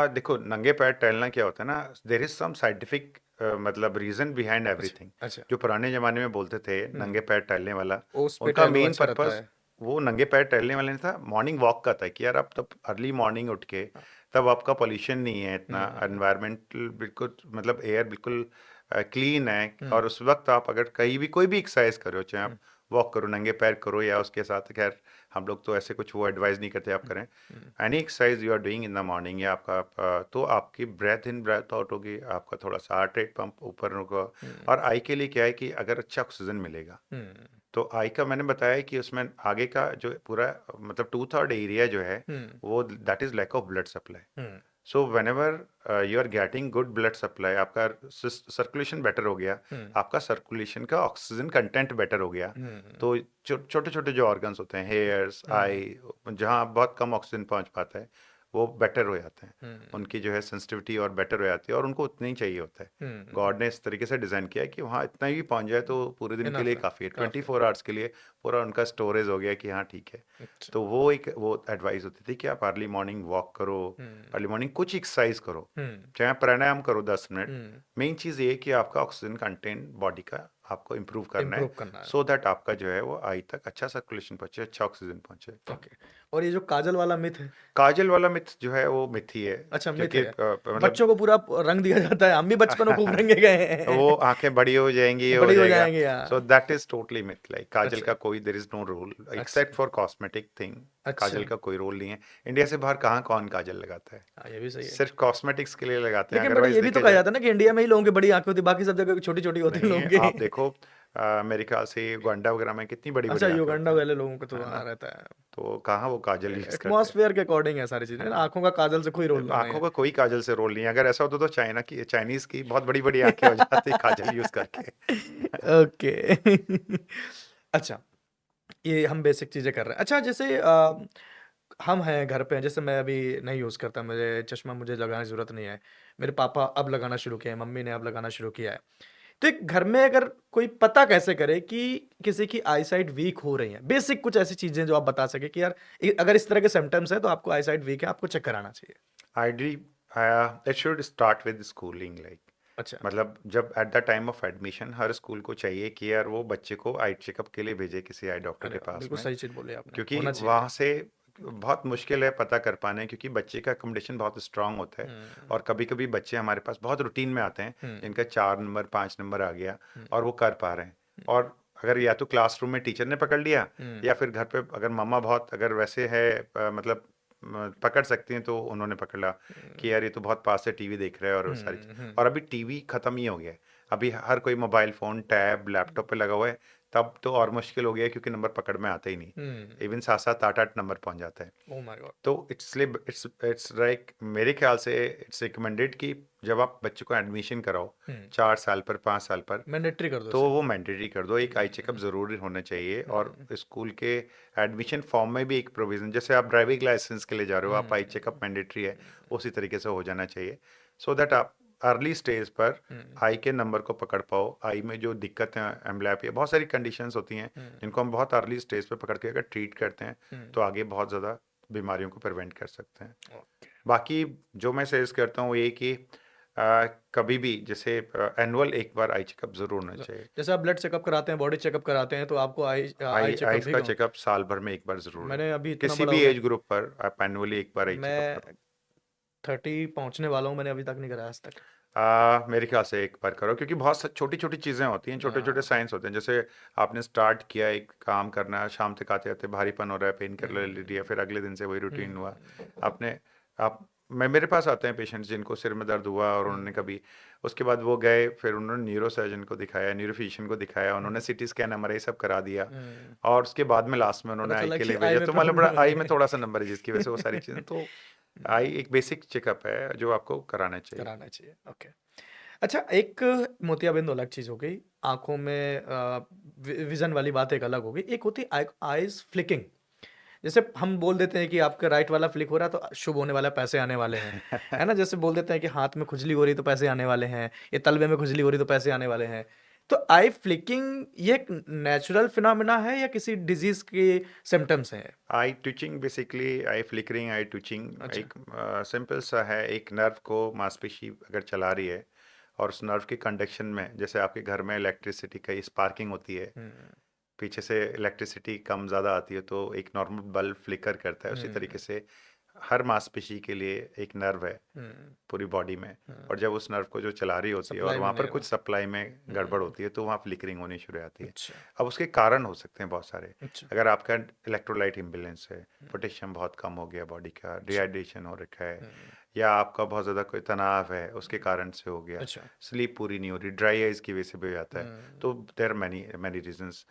देखो, नंगे पैर टहलना क्या होता है ना, देर इज सम साइंटिफिक मतलब रीजन बिहाइंड अच्छा, एवरीथिंग। अच्छा। जो पुराने जमाने में बोलते थे नंगे पैर टहलने वाला, उस पे उनका टहलो मेन अच्छा रहता पर्पस है। वो नंगे पैर टहलने वाले नहीं था, मॉर्निंग वॉक का था कि यार आप तब अर्ली मॉर्निंग उठ के, तब आपका पोल्यूशन नहीं है इतना, एनवायरमेंटल बिल्कुल मतलब एयर बिल्कुल क्लीन है, और उस वक्त आप अगर कहीं भी कोई भी एक्सरसाइज करो, चाहे आप वॉक करो, नंगे पैर करो, या उसके साथ, खैर हम लोग तो ऐसे कुछ वो एडवाइस नहीं करते आप करें, any exercise you are doing in the morning, या आपका तो आपकी ब्रेथ इन ब्रेथ आउट होगी, आपका थोड़ा सा हार्ट रेट पंप ऊपर होगा। और आई के लिए क्या है कि अगर अच्छा ऑक्सीजन मिलेगा, तो आई का मैंने बताया कि उसमें आगे का जो पूरा मतलब 2/3 एरिया जो है, वो that is lack of blood supply. So whenever you are getting good blood supply, आपका सर्कुलेशन बेटर हो गया, आपका सर्कुलेशन का ऑक्सीजन कंटेंट बेटर हो गया, तो छोटे छोटे जो ऑर्गन्स होते हैं, हेयर्स, आई, जहाँ बहुत कम ऑक्सीजन पहुंच पाता है, वो बेटर हो जाते हैं, उनकी जो है सेंसिटिविटी और बेटर हो जाती है, और उनको उतना ही चाहिए होता है। गॉड ने इस तरीके से डिज़ाइन किया है कि वहाँ इतना ही पहुंच जाए तो पूरे दिन के इनफ लिए है, काफ़ी है, काफ़ी। 24 आवर्स के लिए पूरा उनका स्टोरेज हो गया कि हाँ ठीक है। अच्छा। तो वो एक वो एडवाइस होती थी कि आप अर्ली मॉर्निंग वॉक करो, अर्ली मॉर्निंग कुछ एक्सरसाइज करो, चाहे आप प्राणायाम करो 10 मिनट। मेन चीज़ ये है कि आपका ऑक्सीजन कंटेंट बॉडी का आपको इम्प्रूव करना है, इम्प्रूव करना है। सो दैट आपका जो है वो आई तक अच्छा सर्कुलेशन पहुंचे, अच्छा ऑक्सीजन पहुंचे। ओके। और ये जो काजल वाला मिथ है, काजल वाला मिथ जो है वो मिथ ही है, अच्छा मिथ क्योंकि है। मतलब बच्चों को पूरा रंग दिया जाता है, हम भी बचपन में खूब रंगे गए वो हैं। आंखें बड़ी हो जाएंगी, ये हो बड़ी हो जाएगा। जाएंगी सो यार। That is totally myth, like kajal अच्छा, का कोई, there is no role except अच्छा, फॉर कॉस्मेटिक थिंग। अच्छा। काजल का कोई रोल नहीं है। इंडिया से बाहर कहाँ कौन काजल लगाता है? हाँ, ये भी सही है। सिर्फ कॉस्मेटिक्स के लिए लगाते हैं, लेकिन बट अदरवाइज ये भी तो देखे कहा जाए जाता है ना कि इंडिया में ही लोगों की बड़ी आंखें होती है, बाकी सब जगह छोटी-छोटी होती है नहीं लोगों है। आप की। देखो मेरे ख्याल से युगांडा वगैरह में कितनी बड़ी अच्छा, बड़ी आंखें युगांडा होती हैं, वाले लोगों का तो है ना? वहाँ रहता है। तो कहाँ वो काजल यूज करते हैं? एटमॉस्फेयर के अकॉर्डिंग है सारी चीजें ना, हाँ, आंखों का काजल से कोई रोल नहीं आंखों है। का कोई काजल से रोल नहीं है। अगर ऐसा होता तो चाइना की, चाइनीज की बहुत बड़ी बड़ी आंखें हो जाती काजल यूज करके। ओके। अच्छा, ये हम बेसिक चीजें कर रहे हैं। अच्छा, जैसे हम हैं घर पे, जैसे मैं अभी नहीं यूज करता, मुझे चश्मा मुझे लगाने की जरूरत नहीं है। मेरे पापा अब लगाना शुरू किए हैं, मम्मी ने अब लगाना शुरू किया है। तो एक घर में अगर कोई पता कैसे करे कि किसी की आईसाइट वीक हो रही है, बेसिक कुछ ऐसी चीजें जो आप बता सके कि यार अगर इस तरह के सिम्टम्स है तो आपको आईसाइट वीक है, आपको चेक कराना चाहिए। Ideally it should start with schooling, like अच्छा। मतलब जब eight the time of admission her school को चाहिए कि यार वो बच्चे को आई चेकअप के लिए भेजे किसी आई डॉक्टर अरे के वाह, पास बिल्कुल में, सही चीज बोली आपने, क्योंकि होना चाहिए। वहाँ से बहुत मुश्किल है पता कर पाना, क्योंकि बच्चे का अकोमोडेशन बहुत स्ट्रांग होता है। और कभी कभी बच्चे हमारे पास बहुत रूटीन में आते हैं जिनका 4 नंबर 5 नंबर आ गया और वो कर पा रहे हैं, और अगर या तो क्लासरूम में टीचर ने पकड़ लिया, या फिर घर पे अगर मम्मा बहुत अगर वैसे है मतलब पकड़ सकती हैं तो उन्होंने पकड़ लिया कि यार ये तो बहुत पास से टीवी देख रहा है और वो सारी चीज़। और अभी टीवी खत्म ही हो गया है, अभी हर कोई मोबाइल फ़ोन टैब लैपटॉप पे लगा हुआ है, तब तो और मुश्किल हो गया है, क्योंकि नंबर पकड़ में आते ही नहीं, इवन 7-7 8-8 नंबर पहुंच जाता है। Oh my God. तो इट्स लाइक मेरे ख्याल से इट्स रिकमेंडेड कि जब आप बच्चे को एडमिशन कराओ 4 साल पर 5 साल पर, मैंडेटरी कर दो तो इसे। वो मैंडेटरी कर दो, एक आई चेकअप ज़रूर होना चाहिए। और स्कूल के एडमिशन फॉर्म में भी एक प्रोविज़न, जैसे आप ड्राइविंग लाइसेंस के लिए जा रहे हो, आप आई चेकअप मैंडेटरी है, उसी तरीके से हो जाना चाहिए, सो दैट आप अर्ली स्टेज पर आई के नंबर को पकड़ पाओ। आई में जो दिक्कत है, एम्ब्लैपिया, बहुत सारी कंडीशंस होती हैं जिनको हम बहुत अर्ली स्टेज पर पकड़ के अगर ट्रीट करते हैं तो आगे बहुत ज़्यादा बीमारियों को प्रिवेंट कर सकते हैं। ओके। बाकी जो मैं सजेस्ट करता हूँ वो ये कि कभी भी जैसे एनुअल एक बार आई चेकअप जरूर होना मतलब चाहिए। जैसे आप ब्लड चेकअप कराते हैं, बॉडी चेकअप कराते हैं, तो आपको आई आई चेकअप आईज भी का करवा। चेकअप साल भर में एक बार जरूर है। मैंने अभी इतना किसी बड़ा हो भी गया, एज ग्रुप पर आप एनुअली एक बार आई चेकअप मैं करो। 30 पहुंचने वाला हूँ, मैंने अभी तक नहीं कराया आज तक। मेरे ख्याल से एक बार करो, क्योंकि बहुत छोटी छोटी चीज़ें होती हैं, छोटे छोटे हाँ। साइंस होते हैं। जैसे आपने स्टार्ट किया एक काम करना, शाम तक आते आते भारीपन हो रहा है, पेन किलर ले लिया, फिर अगले दिन से वही रूटीन हुआ। आपने आप मैं मेरे पास आते हैं पेशेंट्स जिनको सिर में दर्द हुआ और उन्होंने कभी, उसके बाद वो गए, फिर उन्होंने न्यूरो सर्जन को दिखाया, न्यूरोफिजिशियन को दिखाया, उन्होंने सीटी स्कैन एमआरआई सब करा दिया, और उसके बाद में लास्ट में पता उन्होंने आई चला के कि लिए आई भेजा। में तो मतलब बड़ा प्रॉब्लम आई में है। थोड़ा सा नंबर है जिसकी वजह से वो सारी चीज़ें, तो आई एक बेसिक चेकअप है जो आपको कराना चाहिए। कराना चाहिए, ओके। अच्छा, एक मोतियाबिंद अलग चीज हो गई, आंखों में विजन वाली बात एक अलग हो गई, एक होती है आईज फ्लिकिंग। जैसे हम बोल देते हैं कि आपका राइट वाला फ्लिक हो रहा है तो शुभ होने वाला है, पैसे आने वाले हैं, है ना? जैसे बोल देते हैं कि हाथ में खुजली हो रही तो पैसे आने वाले हैं, ये तलवे में खुजली हो रही तो पैसे आने वाले हैं। तो आई फ्लिकिंग ये एक नेचुरल फिनोमेना है या किसी डिजीज के सिम्टम्स हैं? Eye twitching, basically eye flickering, eye twitching अच्छा। एक सिंपल सा है। एक नर्व को मांसपेशी अगर चला रही है और उस नर्व के कंडक्शन में, जैसे आपके घर में इलेक्ट्रिसिटी का स्पार्किंग होती है, हम्म। पीछे से इलेक्ट्रिसिटी कम ज़्यादा आती है तो एक नॉर्मल बल्ब फ्लिकर करता है, उसी तरीके हम्म। से हर मांसपेशी के लिए एक नर्व है हम्म। पूरी बॉडी में। हम्म। और जब उस नर्व को जो चला रही होती है और सप्लाई में वहाँ पर नहीं कुछ हुआ। सप्लाई में गड़बड़ हम्म। होती है तो वहाँ फ्लिकरिंग होनी शुरू हो जाती है। अच्छा। अब उसके कारण हो सकते हैं बहुत सारे। अच्छा। अगर आपका इलेक्ट्रोलाइट इम्बेलेंस है, पोटेशियम बहुत कम हो गया बॉडी का, अच्छा। डिहाइड्रेशन हो रखा है, हम्म। या आपका बहुत ज़्यादा कोई तनाव है उसके कारण से हो गया, अच्छा। स्लीप पूरी नहीं हो रही, ड्राई आइज की वजह से भी हो जाता है। हम्म। तो देर मैनी मैनी रीजंस।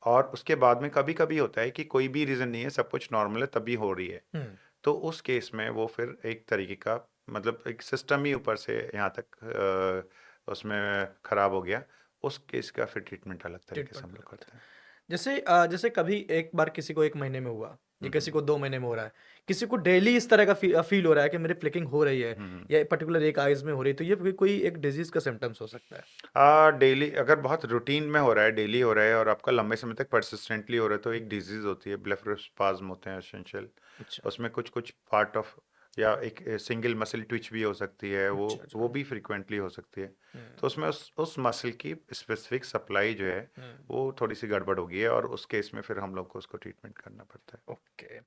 और उसके बाद में कभी कभी होता है कि कोई भी रीज़न नहीं है, सब कुछ नॉर्मल है, तभी हो रही है। हम्म। तो उस केस में वो फिर एक तरीके का, मतलब एक सिस्टम ही ऊपर से यहाँ तक उसमें खराब हो गया। उस केस का फिर ट्रीटमेंट अलग तरीके से ट्रीटमेंट हम लोग अलग होता करते है। हैं। जैसे कभी एक बार किसी को 1 महीने में हुआ, या किसी हम्म। को 2 महीने में हो रहा है, किसी को डेली इस तरह का फील हो रहा है कि मेरी फ्लिकिंग हो रही है, हम्म। या पर्टिकुलर एक आइज में हो रही है, तो ये भी कोई एक डिजीज का सिम्टम्स हो सकता है? डेली अगर बहुत रूटीन में हो रहा है, डेली हो रहा है और आपका लंबे समय तक परसिस्टेंटली हो रहा है, तो एक डिजीज होती है, ब्लेफरोस्पाज्म होते हैं एसेंशियल। अच्छा। उसमें कुछ कुछ पार्ट ऑफ, या एक सिंगल मसल ट्विच भी हो सकती है, वो अच्छा। अच्छा। वो भी फ्रीक्वेंटली हो सकती है। हम्म। तो उसमें उस मसल की स्पेसिफिक सप्लाई जो है हम्म। वो थोड़ी सी गड़बड़ हो गई है, और उस केस में फिर हम लोग को उसको ट्रीटमेंट करना पड़ता है। ओके।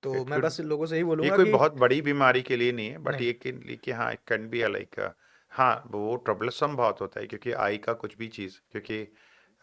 तो इट मैं कुड, बस लोगों से यही ये बोलूंगा कोई कि बहुत बड़ी बीमारी के लिए नहीं है, बट नहीं। ये के लिए कि हाँ, इट कैन बी लाइक, हाँ वो ट्रबलसम बहुत होता है, क्योंकि आई का कुछ भी चीज़, क्योंकि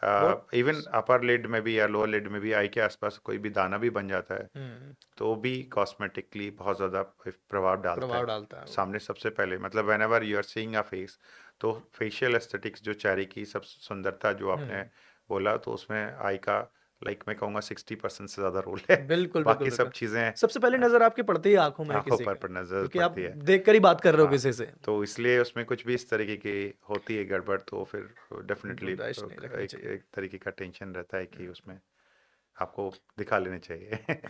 बहुत। इवन अपर लिड में भी या लोअर लिड में भी आई के आसपास कोई भी दाना भी बन जाता है, हम्म। तो वो भी कॉस्मेटिकली बहुत ज़्यादा प्रभाव डालता प्रभाव है। डालता है वो। सामने सबसे पहले, मतलब whenever you are seeing a face, तो फेशियल एस्थेटिक्स जो चेहरे की सब सुंदरता जो आपने हम्म। बोला, तो उसमें आई का लाइक मैं कहूँगा 60% से ज़्यादा रोल है। बिल्कुल, बिल्कुल, बाकी बिल्कुल। सब चीज़ें सबसे पहले नज़र आपकी पड़ती है आँखों में आंखों किसी पर के, पर नजर क्योंकि आप पड़ती है। देख कर ही बात कर रहे हो हाँ, किसी से। तो इसलिए उसमें कुछ भी इस तरीके की होती है गड़बड़, तो फिर डेफिनेटली गुंजाइश नहीं रखनी एक चाहिए। एक तरीके का टेंशन रहता है कि उसमें आपको दिखा लेने चाहिए।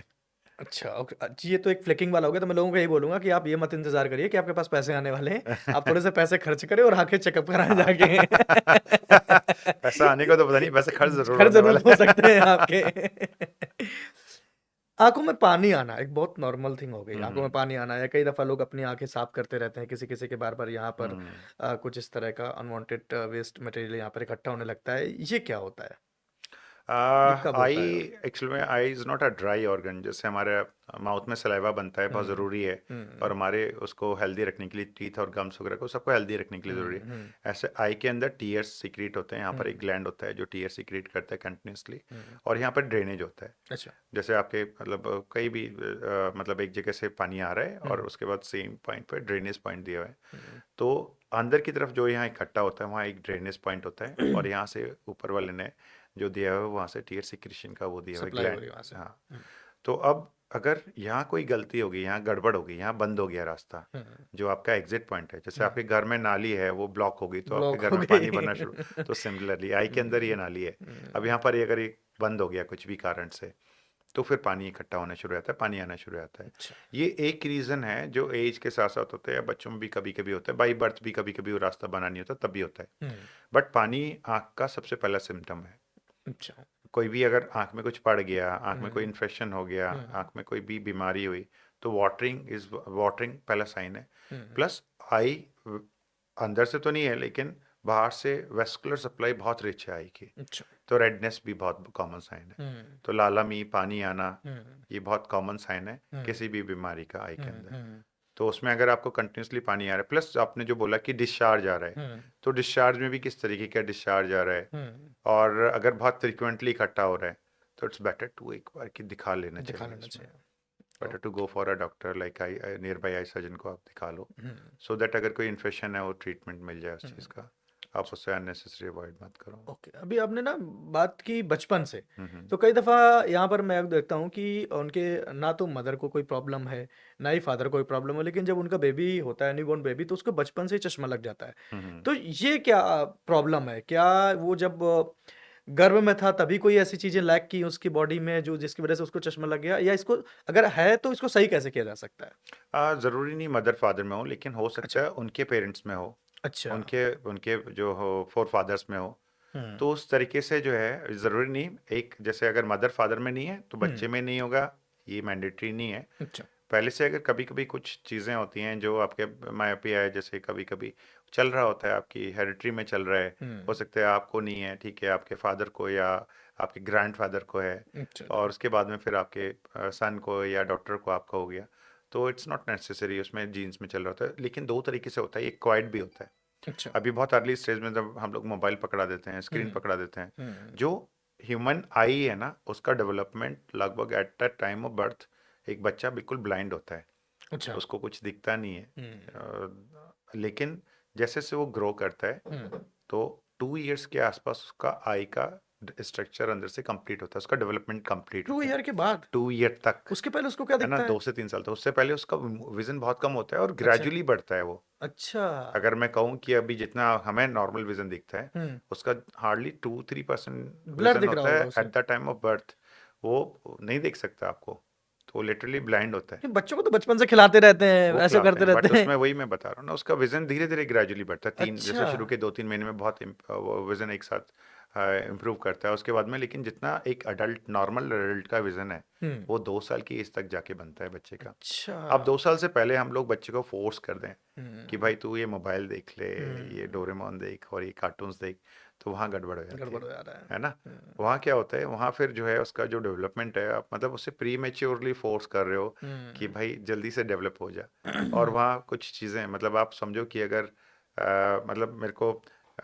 अच्छा, ओके। ये तो एक फ्लिकिंग वाला हो गया, तो मैं लोगों को यही बोलूँगा कि आप ये मत इंतज़ार करिए कि आपके पास पैसे आने वाले हैं। आप थोड़े से पैसे खर्च करें और आँखें चेकअप कराएँ हाँ। जाके। पैसा आने को तो पता नहीं, पैसे खर्च जरूर खर्च होने ज़रूर वाला हो है। सकते हैं आपके। आँखों में पानी आना एक बहुत नॉर्मल थिंग हो गई। आँखों में हम्म। पानी आना, या कई दफ़ा लोग अपनी आँखें साफ करते रहते हैं, किसी-किसी के बार-बार यहाँ पर हम्म। कुछ इस तरह का अनवांटेड वेस्ट मटेरियल यहाँ पर इकट्ठा होने लगता है। ये क्या होता है? ये कब आई, होता है? और एक्चुअली में eye is not a dry organ. जैसे हमारे माउथ में सलाइवा बनता है, बहुत हुँ, ज़रूरी है, हुँ, और हमारे उसको हेल्दी रखने के लिए, टीथ और गम्स वगैरह को सबको हेल्दी रखने के लिए ज़रूरी हुँ, है। हुँ, ऐसे आई के अंदर टीयर्स सीक्रेट होते हैं, यहाँ पर एक हुँ, ग्लैंड होता है जो टीयर सीक्रेट करता है कंटिन्यूसली, हुँ। और यहाँ पर ड्रेनेज होता है। अच्छा। जैसे आपके मतलब कई भी मतलब एक जगह से पानी आ रहा है और हुँ, उसके बाद सेम पॉइंट पर ड्रेनेज पॉइंट दिया हुआ है, हुँ। तो अंदर की तरफ जो यहाँ इकट्ठा होता है वहाँ एक ड्रेनेज पॉइंट होता है, और यहाँ से ऊपर वाले ने जो दिया हुआ है वहाँ से टीयर सिक्रेशन का वो दिया हुआ है सप्लाई हो ग्लैंड। रही है वहाँ से। हाँ, हुँ, तो अब अगर यहाँ कोई गलती हो गई, यहाँ गड़बड़ हो गई, यहाँ बंद हो गया रास्ता, हुँ, जो आपका एग्जिट पॉइंट है, जैसे हुँ। आपके घर में नाली है वो ब्लॉक हो गई तो आपके ब्लॉक घर हो में पानी गई। भरना शुरू, तो सिमिलरली आई के अंदर ये हुँ, नाली है। अब हुँ। यहाँ पर ये अगर ये बंद हो गया कुछ भी कारण से, तो फिर पानी इकट्ठा होना शुरू हो जाता है, पानी आना शुरू हो जाता है। अच्छा। ये एक रीज़न है जो एज के साथ साथ होता है, या बच्चों में भी कभी कभी होता है, बाई बर्थ भी कभी कभी वो रास्ता बना नहीं होता तभी होता है। हुँ, बट पानी आँख का सबसे पहला सिम्टम है। अच्छा। कोई भी अगर आँख में कुछ पड़ गया, आँख में कोई हुँ, इन्फेक्शन हो गया, हुँ, आँख में कोई भी बीमारी हुई, तो वाटरिंग पहला साइन है। हुँ, प्लस आई अंदर से तो नहीं है, लेकिन बाहर से वेस्कुलर सप्लाई बहुत रिच है आई की। अच्छा। तो रेडनेस भी बहुत कॉमन साइन है। हम्म। तो लालामी, पानी आना, हम्म। ये बहुत कॉमन साइन है हम्म। किसी भी बीमारी का आई के हम्म। अंदर। हम्म। तो उसमें अगर आपको कंटिन्यूसली पानी आ रहा है, प्लस आपने जो बोला कि डिस्चार्ज आ रहा है, हम्म। तो डिस्चार्ज में भी किस तरीके का डिस्चार्ज आ रहा है, हम्म। और अगर बहुत फ्रिक्वेंटली इकट्ठा हो रहा है, तो इट्स बेटर टू एक बार कि दिखा लेना दिखा चाहिए लेना इसमें। चाहिए। Better to okay. Go for a doctor like eye nearby eye surgeon को आप दिखा लो, हम्म। सो दैट अगर कोई इन्फेक्शन है वो ट्रीटमेंट मिल जाए उस चीज़ हम्म। का। आप उससे अननेसेसरी अवॉइड मत करो। ओके, अभी आपने ना बात की बचपन से, हम्म। तो कई दफ़ा यहाँ पर मैं देखता हूँ कि उनके ना तो मदर को कोई प्रॉब्लम है, ना ही फादर को कोई प्रॉब्लम है, लेकिन जब उनका बेबी होता है, न्यूबॉर्न बेबी, तो उसको बचपन से ही चश्मा लग जाता है। हम्म। तो ये क्या प्रॉब्लम है? क्या वो जब गर्भ में था तभी कोई ऐसी चीज़ें लैक की उसकी बॉडी में जो जिसकी वज़ह से उसको चश्मा लग गया, या इसको अगर है तो इसको सही कैसे किया जा सकता है? ज़रूरी नहीं मदर फादर में हो, लेकिन हो अच्छा। सकता है उनके पेरेंट्स में हो, अच्छा। उनके उनके जो हो फोर फादर्स में हो। हुँ। तो उस तरीके से जो है ज़रूरी नहीं, एक जैसे अगर मदर फादर में नहीं है तो हुँ। बच्चे में नहीं होगा, ये मैंडेटरी नहीं है। अच्छा। पहले से अगर कभी कभी कुछ चीज़ें होती हैं जो आपके मायोपिया है, जैसे कभी कभी चल रहा होता है, आपकी हेरिडिटी में चल रहा है, हो हुँ। सकता है आपको नहीं है, ठीक है, आपके फादर को या आपके ग्रैंड फादर को है, अच्छा जी। और उसके बाद में फिर आपके सन को या डॉक्टर को आपका हो गया। तो इट्स नॉट नेसेसरी, उसमें जीन्स में चल रहा होता है, लेकिन दो तरीके से होता है, एक क्वाइट भी होता है। अच्छा। अभी बहुत अर्ली स्टेज में जब हम लोग मोबाइल पकड़ा देते हैं, स्क्रीन हुँ। पकड़ा देते हैं, हुँ। जो ह्यूमन आई है ना, उसका डेवलपमेंट लगभग eight the time of birth एक बच्चा बिल्कुल ब्लाइंड होता है, अच्छा। उसको कुछ दिखता नहीं है। हुँ। लेकिन जैसे से वो ग्रो करता है, हुँ। तो 2 इयर्स के आसपास उसका आई का स्ट्रक्चर अंदर से कंप्लीट होता है, उसका डेवलपमेंट कंप्लीट 2 होता है ईयर के बाद? 2 ईयर तक। उसके पहले उसको क्या है ना, दिखता है? 2 से 3 साल, तो उससे पहले उसका विजन बहुत कम होता है और अच्छा। ग्रेजुअली बढ़ता है वो। अच्छा। अगर मैं कहूँ कि अभी जितना हमें नॉर्मल विजन दिखता है, हुँ। उसका हार्डली 2-3% ब्लर विजन दिख रहा होता है होगा उसे। Eight the time of birth. वो नहीं देख सकता आपको, तो वो लिटरली ब्लाइंड होता है। नहीं, बच्चों को तो बचपन से खिलाते रहते हैं, वो ऐसे खिलाते करते हैं, बट रहते हैं। उसमें वही मैं बता रहा हूँ ना, उसका विजन धीरे धीरे ग्रेजुअली बढ़ता है। तीन अच्छा। जैसे शुरू के 2-3 महीने में बहुत वो विजन एक साथ इम्प्रूव करता है उसके बाद में, लेकिन जितना एक अडल्ट नॉर्मल अडल्ट का विजन है, हुँ। वो 2 साल की एज तक जाके बनता है बच्चे का। अच्छा। अब 2 साल से पहले हम लोग बच्चे को फोर्स कर दें कि हुँ। भाई तू ये मोबाइल देख ले, ये हुँ। डोरेमोन देख और ये कार्टून्स देख, तो वहाँ गड़बड़ हो जाती गड़बड़ हो जा रहा है। है ना। हुँ। वहाँ क्या होता है, वहाँ फिर जो है उसका जो डेवलपमेंट है, आप मतलब उसे प्री मेच्योरली फोर्स कर रहे हो कि हुँ। भाई जल्दी से डेवलप हो जा। और वहाँ कुछ चीज़ें, मतलब आप समझो कि अगर मतलब मेरे को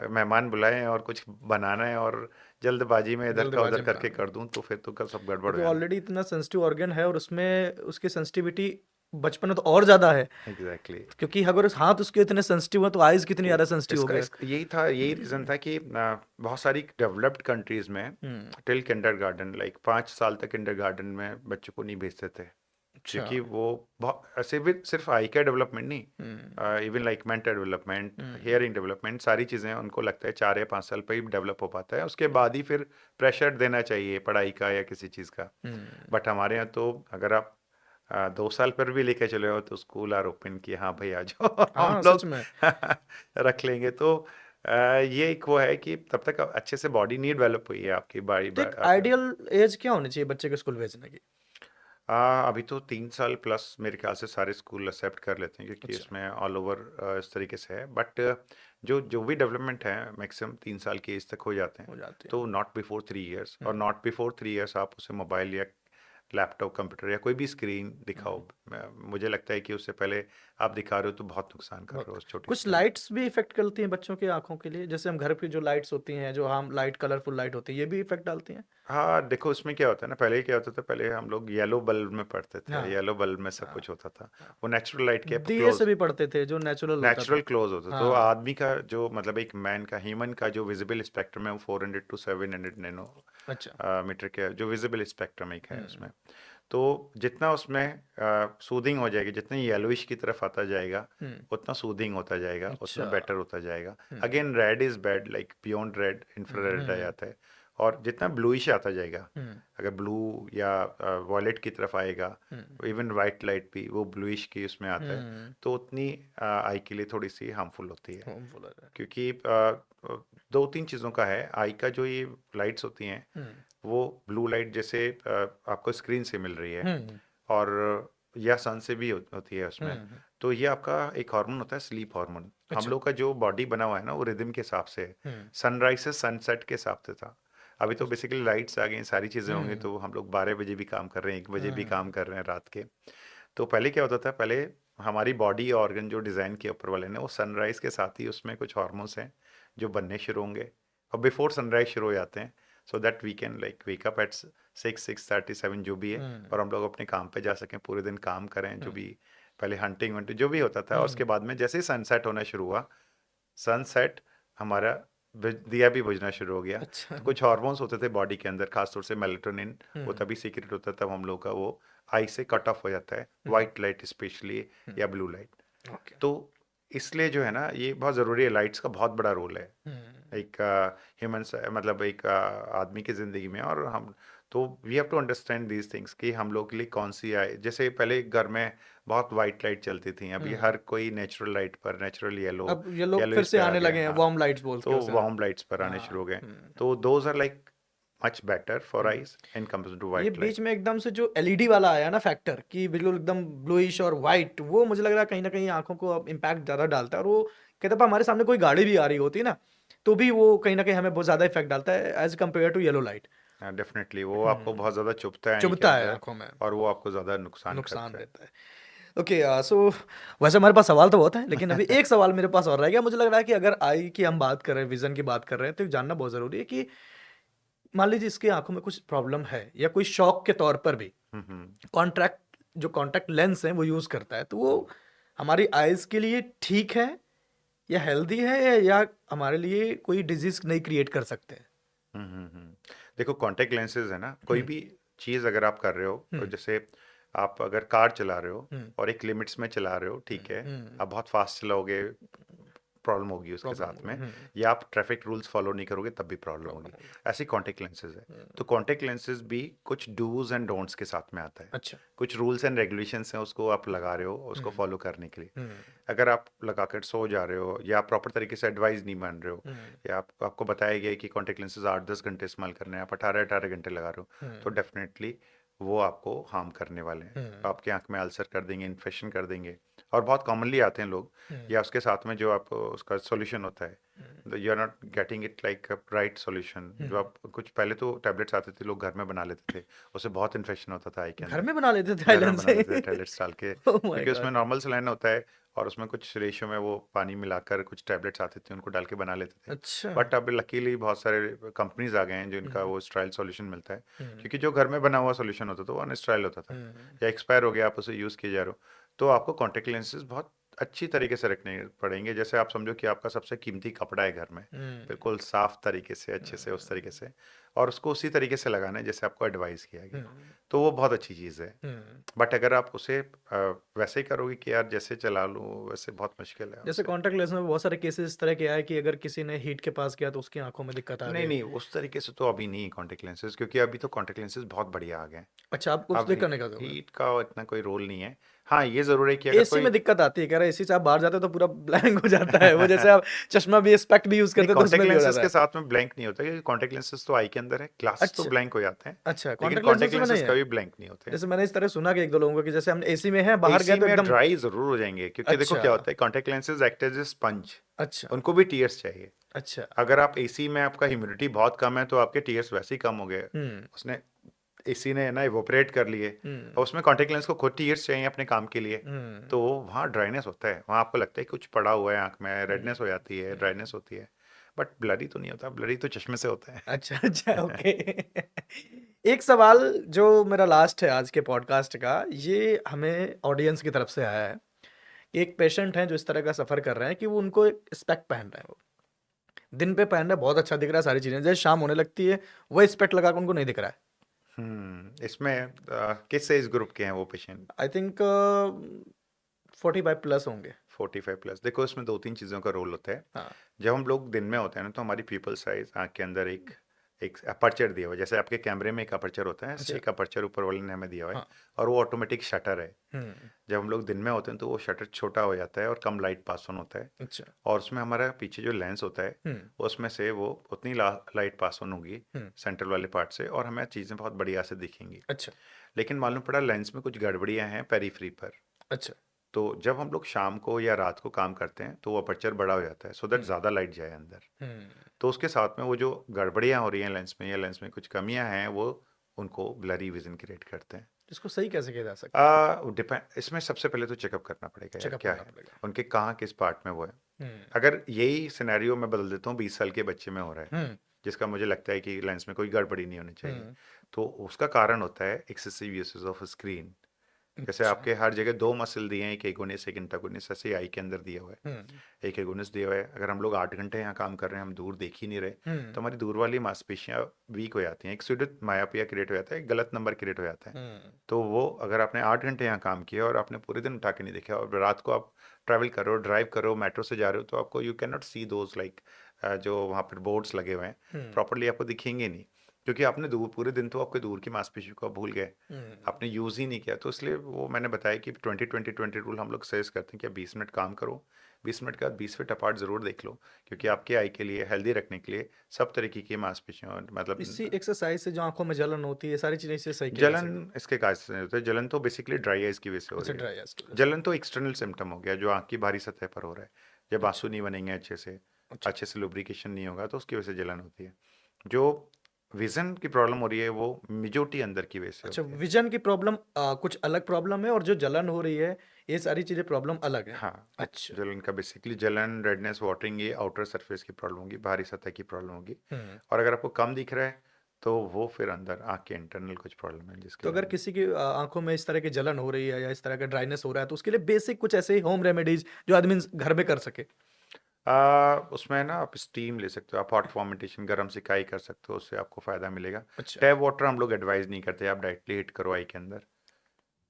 मेहमान बुलाएं और कुछ बनाना है और जल्दबाजी में इधर का उधर जल्दबाजी में करके बनाना है। कर दूं, तो फिर तो सब ये गड़बड़ हो तो जाना। ऑलरेडी इतना सेंसिटिव ऑर्गन है और उसमें उसकी सेंसिटिविटी बचपन में तो और ज़्यादा है, एग्जैक्टली। क्योंकि अगर उस हाथ उसके इतने सेंसिटिव हैं, तो आइज़ कितनी तो ज़्यादा सेंसिटिव हो इसका गए। यही था, यही रीज़न था कि बहुत सारी डेवलप्ड कंट्रीज़ में हुँ। टिल किंडरगार्टन, लाइक 5 साल तक किंडरगार्टन में बच्चों को नहीं भेजते थे, अच्छा। क्योंकि वो बहुत ऐसे भी सिर्फ आई का डेवलपमेंट हुँ। नहीं, इवन लाइक मेंटल डेवलपमेंट, हुँ। हियरिंग डेवलपमेंट, सारी चीज़ें उनको लगता है 4 या 5 साल पर ही डेवलप हो पाता है, उसके बाद ही फिर प्रेशर देना चाहिए पढ़ाई का या किसी चीज़ का। हुँ। बट हमारे यहाँ तो अगर आप 2 साल पर भी लेके चले हो, तो स्कूल आर ओपन कि हाँ भाई आ जाओ हम हाँ, सच लोग में। रख लेंगे। तो ये एक वो है कि तब तक अच्छे से बॉडी नहीं डेवलप हुई है आपकी बॉडी। तो एक आइडियल एज क्या होनी चाहिए बच्चे को स्कूल भेजने की? अभी तो 3 साल प्लस मेरे ख्याल से सारे स्कूल एक्सेप्ट कर लेते हैं, क्योंकि अच्छा, इसमें ऑल ओवर इस तरीके से है। बट जो जो भी डेवलपमेंट है मैक्सिमम 3 साल की एज तक हो जाते हैं। हो जाती है। तो नॉट बिफोर 3 इयर्स, और हुँ। नॉट बिफोर 3 इयर्स आप उसे मोबाइल या लैपटॉप कंप्यूटर या कोई भी स्क्रीन दिखाओ। हुँ। मुझे लगता है कि उससे पहले आप दिखा रहे हो तो बहुत नुकसान कर रहे बहुत हो उस छोटी सी कुछ बॉडी। लाइट्स भी इफ़ेक्ट करती हैं बच्चों की आँखों के लिए? जैसे हम घर पे जो लाइट्स होती हैं, जो हम लाइट कलरफुल लाइट होती है, ये भी इफ़ेक्ट डालती हैं? हाँ, देखो उसमें क्या होता है ना, पहले क्या होता था, पहले हम लोग येलो बल्ब में पढ़ते थे, हाँ, येलो बल्ब में सब हाँ, कुछ होता था। हाँ। वो नेचुरल लाइट के दिए से क्लोज, भी पढ़ते थे, जो नेचुरल होता नेचुरल था। क्लोज होता था। तो हाँ। आदमी का जो मतलब एक मैन का, ह्यूमन का जो विजिबल स्पेक्ट्रम है, वो 400 to 700 नैनो अच्छा। मीटर के जो विजिबल स्पेक्ट्रम एक है हुँ। उसमें। तो जितना उसमें सूदिंग हो जाएगी, जितना येलोइश की तरफ आता जाएगा, हुँ। उतना सूदिंग होता जाएगा, उतना अच्छा। बेटर होता जाएगा। Hmm. Again red is bad, like beyond red hmm. Infrared आ हुँ। जाता है। और जितना ब्लूइश आता जाएगा, हुँ। अगर ब्लू या वॉयलेट की तरफ आएगा, हुँ। इवन वाइट लाइट भी वो ब्लूइश की उसमें आता है, हुँ। तो उतनी आई के लिए थोड़ी सी हार्मफुल होती है। हार्मफुल है। क्योंकि 2-3 चीज़ों का है आई का, जो ये लाइट्स होती हैं, हुँ। वो ब्लू लाइट जैसे आपको स्क्रीन से मिल रही है, हुँ। और या सन से भी होती है उसमें। तो ये आपका एक हार्मोन होता है स्लीप हार्मोन। हम अच्छा। लोग का जो बॉडी बना हुआ है ना वो रिदम के हिसाब से सनराइज से सनसेट के हिसाब से था। अभी तो बेसिकली लाइट्स आ गई, सारी चीज़ें होंगी, तो हम लोग 12 बजे भी काम कर रहे हैं, 1 बजे भी काम कर रहे हैं रात के। तो पहले क्या होता था, पहले हमारी बॉडी ऑर्गन जो डिज़ाइन किया ऊपर वाले ने, वो सनराइज के साथ ही उसमें कुछ हार्मोन्स हैं जो बनने शुरू होंगे और बिफोर सनराइज शुरू हो जाते हैं, so that we can like wake up at 6:30 जो भी है, और हम लोग अपने काम पे जा सकें, पूरे दिन काम करें, जो भी पहले हंटिंग वंटिंग जो भी होता था। और उसके बाद में जैसे ही सनसेट होना शुरू हुआ, सनसेट हमारा दिया भी बुझना शुरू हो गया। अच्छा। तो कुछ हार्मोन्स होते थे बॉडी के अंदर, खासतौर से मेलेटोनिन, वो हम्म तभी सीक्रेट होता है तब हम लोग का वो आई से कट ऑफ हो जाता है, वाइट लाइट स्पेशली या ब्लू लाइट। ओके। तो इसलिए जो है ना, ये बहुत ज़रूरी है, लाइट्स का बहुत बड़ा रोल है एक ह्यूमन मतलब एक आदमी की ज़िंदगी में। और हम तो we have to understand these things कि हम लोग के लिए कौन सी आए। जैसे पहले घर में बहुत वाइट लाइट चलती थी, अभी हर कोई नेचुरल लाइट पर, नेचुरल येलो अब ये लोग येलो फिर इस से पे आ आने गया लगे है। हैं, हाँ, वार्म लाइट्स बोल के तो उसे। वार्म लाइट्स पर आने शुरू हो गए। तो those are like much better for eyes in comparison to ये वाइट बीच लाइट। में एकदम से जो एलईडी वाला आया ना फैक्टर कि बिल्कुल एकदम ब्लूइश और वाइट, वो मुझे लग रहा है कहीं ना कहीं आंखों को अब इम्पैक्ट ज़्यादा डालता है। और वो कहते हैं हमारे सामने कोई गाड़ी भी आ रही होती है ना, तो भी वो कहीं ना कहीं हमें बहुत ज़्यादा इफेक्ट डालता है as compare to yellow light. Definitely वो आपको बहुत ज़्यादा चुभता है आई के चुभता है अंदर, आंखों में, और वो आपको ज़्यादा नुकसान नुकसान करता देता है। ओके, सो वैसे हमारे पास सवाल तो बहुत है, लेकिन अभी एक सवाल मेरे पास और रह गया। मुझे लग रहा है कि अगर आई की हम बात कर रहे हैं, विजन की बात कर रहे हैं, तो जानना बहुत ज़रूरी है कि मान लीजिए इसकी आंखों में कुछ प्रॉब्लम है या कोई शौक के तौर पर भी है। कॉन्ट्रैक्ट जो कॉन्टैक्ट लेंस है वो यूज़ करता है, तो वो हमारी आइज़ के लिए ठीक है या हेल्दी है, या हमारे लिए कोई डिजीज नहीं क्रिएट कर सकते हैं? देखो कॉन्टेक्ट लेंसेज है ना, कोई हम्म भी चीज़ अगर आप कर रहे हो, तो हम्म जैसे आप अगर कार चला रहे हो हम्म और एक लिमिट्स में चला रहे हो, ठीक है, हम्म आप बहुत फास्ट चलाओगे, प्रॉब्लम होगी उसके प्रॉब्लम साथ होगी। में, या आप ट्रैफिक रूल्स फॉलो नहीं करोगे तब भी प्रॉब्लम होगी। प्रॉब्लम होगी। ऐसी कॉन्टेक्ट लेंसेज है। तो कॉन्टेक्ट लेंसेज भी कुछ डूज एंड डोंट्स के साथ में आता है। अच्छा। कुछ रूल्स एंड रेगुलेशंस हैं, उसको आप लगा रहे हो, उसको हम्म फॉलो करने के लिए। हम्म अगर आप लगाकर सो जा रहे हो, या प्रॉपर तरीके से एडवाइस नहीं मान रहे हो, हम्म या आपको बताया गया है कि कॉन्टेक्ट लेंसेज 8-10 घंटे इस्तेमाल करने हैं, आप 18-18 घंटे लगा रहे हो, तो हम्म डेफिनेटली वो आपको हार्म करने वाले हैं। हम्म आपके आंख में अल्सर कर देंगे, इन्फेक्शन कर देंगे। और बहुत कॉमनली आते हैं लोग, हम्म या उसके साथ में जो आप उसका सॉल्यूशन होता है, you are not getting it like right solution. जो आप कुछ पहले तो टैबलेट्स आते थे, लोग घर में बना लेते थे, उससे बहुत इन्फेक्शन होता था आई के घर अंदर। में बना लेते थे घर में थाईलैंड बना लेते थे से? टैबलेट्स डाल के, ओह माय क्योंकि उसमें गॉड। नॉर्मल सलाइन होता है, और उसमें कुछ रेशियो में वो पानी मिलाकर कुछ टैबलेट्स आते थे, उनको डाल के बना लेते थे। अच्छा। बट अब लकीली बहुत सारे कंपनीज आ गए हैं जिनका हम्म वो स्टाइल सॉल्यूशन मिलता है, हम्म क्योंकि जो घर में बना हुआ सॉल्यूशन होता था वो अनस्टाइल होता था, हम्म या एक्सपायर हो गया, आप उसे यूज़ किए जा रहे हो। तो आपको कॉन्टेक्ट लेंसेज बहुत अच्छी तरीके से रखने पड़ेंगे। जैसे आप समझो कि आपका सबसे कीमती कपड़ा है घर में, हम्म बिल्कुल साफ तरीके से, अच्छे से, उस तरीके से, और उसको उसी तरीके से लगाना है जैसे आपको एडवाइस किया गया, हम्म तो वो बहुत अच्छी चीज़ है। हम्म बट अगर आप उसे वैसे ही करोगे कि यार जैसे चला लूँ, वैसे बहुत मुश्किल है जैसे उससे। कॉन्टैक्ट लेंस में बहुत सारे केसेस इस तरह के आए कि अगर किसी ने हीट के पास किया तो उसकी आंखों में दिक्कत आ नहीं गई। नहीं, उस तरीके से तो अभी नहीं कॉन्टेक्ट लेंसेज, क्योंकि अभी तो कॉन्टेक्ट लेंसेज बहुत बढ़िया आ गए हैं। अच्छा, आपको उस अब दिक्कत नहीं करते होगे? हीट का इतना कोई रोल नहीं है। हाँ, ये ज़रूर है कि अगर एसी कोई, में दिक्कत आती है, कह रहे एसी से आप बाहर जाते हो तो पूरा ब्लैंक हो जाता है वो, जैसे आप चश्मा भी स्पेक्ट भी यूज नहीं, करते हो तो कॉन्टेक्ट उसमें भी हो लेंसेज जाता के है। साथ में ब्लैंक नहीं होता, क्योंकि कॉन्टेक्ट लेंसेज तो आई के अंदर है, ग्लासेस तो अच्छा। ब्लैंक हो जाते हैं, अच्छा, लेकिन कॉन्टैक्ट कॉन्टेक्ट लेंसेज में नहीं लेंसेज है? कभी ब्लैंक नहीं होते। जैसे मैंने इस तरह सुना कि एक दो लोगों को कि जैसे हम एसी में हैं, बाहर गए एसी तो में एकदम। ड्राई ज़रूर हो जाएंगे, क्योंकि देखो अच्छा। क्या होता है, contact lenses act as a sponge, अच्छा। उनको भी टीयर्स चाहिए। अच्छा। अगर आप एसी में, आपका ह्यूमिडिटी बहुत कम है, तो आपके टीयर्स वैसे ही कम हो गए, हम्म उसने एसी ने ना इवोपरेट कर लिए, हम्म और उसमें कॉन्टेक्ट लेंस को खुद टीयर्स चाहिए अपने काम के लिए, हम्म तो वहाँ ड्राइनेस होता है, वहाँ आपको लगता है कि कुछ पड़ा हुआ है आँख में, रेडनेस हो जाती है, ड्राइनेस होती है। बट ब्लरी तो नहीं होता, ब्लरी तो चश्मे से होता है। अच्छा अच्छा, ओके। एक सवाल जो मेरा लास्ट है आज के पॉडकास्ट का, ये हमें ऑडियंस की तरफ से आया है कि एक पेशेंट है जो इस तरह का सफर कर रहे हैं कि वो उनको एक स्पेक्ट पहन रहे हैं, वो दिन पे पहन रहे हैं, बहुत अच्छा दिख रहा है, सारी चीजें, जैसे शाम होने लगती है वो स्पेक्ट लगा के उनको नहीं दिख रहा है। इसमें किस एज ग्रुप के हैं वो पेशेंट? आई थिंक 45 प्लस होंगे। 45+। देखो इसमें 2-3 चीज़ों का रोल होता है। हाँ। जब हम लोग दिन में होते हैं ना, तो हमारी पीपल साइज आँख के अंदर एक एक अपर्चर दिया हुआ है, जैसे आपके कैमरे में एक अपर्चर होता है, ऐसे अच्छा। एक अपर्चर ऊपर वाले ने हमें दिया हुआ है, हाँ। और वो ऑटोमेटिक शटर है। हम्म। जब हम लोग दिन में होते हैं तो वो शटर छोटा हो जाता है और कम लाइट पास ऑन होता है, अच्छा। और उसमें हमारा पीछे जो लेंस होता है हम्म। उसमें से वो उतनी लाइट पास ऑन होगी हम्म। सेंट्रल वाले पार्ट से, और हमें चीज़ें बहुत बढ़िया से दिखेंगी। अच्छा। लेकिन मालूम पड़ा लेंस में कुछ गड़बड़ियां हैं पेरीफ्री पर। अच्छा। तो जब हम लोग शाम को या रात को काम करते हैं तो वो अपर्चर बड़ा हो जाता है सो दैट हम्म। ज़्यादा लाइट जाए अंदर। हम्म। तो उसके साथ में वो जो गड़बड़ियां हो रही हैं लेंस में या लेंस में कुछ कमियां हैं, वो उनको ब्लरी विजन क्रिएट करते हैं। इसको सही कैसे किया जा सकता है? डिपेंड, इसमें सबसे पहले तो चेकअप करना पड़ेगा यार, चेकअप क्या करना है पड़ेगा। उनके कहाँ किस पार्ट में वो है। हम्म। अगर यही सिनेरियो मैं बदल देता हूँ 20 साल के बच्चे में हो रहा है, हम्म। जिसका मुझे लगता है कि लेंस में कोई गड़बड़ी नहीं होनी चाहिए, हम्म। तो उसका कारण होता है एक्सेसिव यूसेज ऑफ स्क्रीन। जैसे अच्छा। आपके हर जगह दो मसल दिए हैं, एक एगोनिस एक इंटागोनिस, ऐसे आई के अंदर दिया हुआ है। हम्म। एक एगोनिस दिया हुआ है, अगर हम लोग 8 घंटे यहाँ काम कर रहे हैं, हम दूर देख ही नहीं रहे, हम्म। तो हमारी दूर वाली मांसपेशियाँ वीक हो जाती हैं, एक सूडो मायोपिया क्रिएट हो जाता है, एक गलत नंबर क्रिएट हो जाता है। हम्म। तो वो अगर आपने 8 घंटे यहाँ काम किया और आपने पूरे दिन उठा के नहीं देखा, और रात को आप ट्रैवल कर रहे हो, ड्राइव कर रहे हो, मेट्रो से जा रहे हो, तो आपको you can not C those like जो वहाँ पर बोर्ड्स लगे हुए हैं हम्म। प्रॉपरली, आपको दिखेंगे नहीं, क्योंकि आपने दूर पूरे दिन तो आपके दूर की मांसपेशी को आप भूल गए, हम्म। आपने यूज़ ही नहीं किया। तो इसलिए वो मैंने बताया कि 20-20-20 रूल हम लोग सजेस्ट करते हैं कि आप 20 मिनट काम करो, 20 मिनट के बाद 20 फीट अपार्ट ज़रूर देख लो, क्योंकि आपके आई के लिए हेल्दी रखने के लिए सब तरीके की मांसपेशियों, इसी मतलब एक्सरसाइज से जो आंखों में जलन होती है, ये सारी चीजें इससे सही किया जा जलन सकता है। इसके कारण से नहीं होता है। जलन तो बेसिकली ड्राई आइज की वजह से हो अच्छा, रही है। ड्राई आइज की वजह से। जलन तो एक्सटर्नल सिम्टम हो गया जो आँख की बाहरी सतह पर हो रहा है। जब आंसू अच्छा। नहीं बनेंगे अच्छा। अच्छे से लुब्रिकेशन नहीं होगा, तो उसकी वजह से जलन होती है। जो विजन की प्रॉब्लम हो रही है वो मेजोरिटी अंदर की वजह से अच्छा, होती है। विजन की प्रॉब्लम कुछ अलग प्रॉब्लम है, और जो जलन हो रही है ये सारी चीजें प्रॉब्लम अलग है। हाँ, अच्छा। जलन का बेसिकली जलन, रेडनेस, वाटरिंग, ये आउटर सरफेस की प्रॉब्लम होगी, बाहरी सतह की प्रॉब्लम होगी। हम्म। और अगर आपको कम दिख रहा है तो वो फिर अंदर आँख के इंटरनल कुछ प्रॉब्लम है जिसकी तो वजह अगर से। किसी की आंखों में इस तरह की जलन हो रही है या इस तरह का ड्राइनेस हो रहा है, तो उसके लिए बेसिक कुछ ऐसे होम रेमेडीज जो आदमी घर में कर सके। उसमें ना आप स्टीम ले सकते हो, आप हॉट फॉर्मेंटेशन गर्म सिकाई कर सकते हो, उससे आपको फ़ायदा मिलेगा। अच्छा। टैप वाटर हम लोग एडवाइस नहीं करते, आप डायरेक्टली हिट करो आई के अंदर।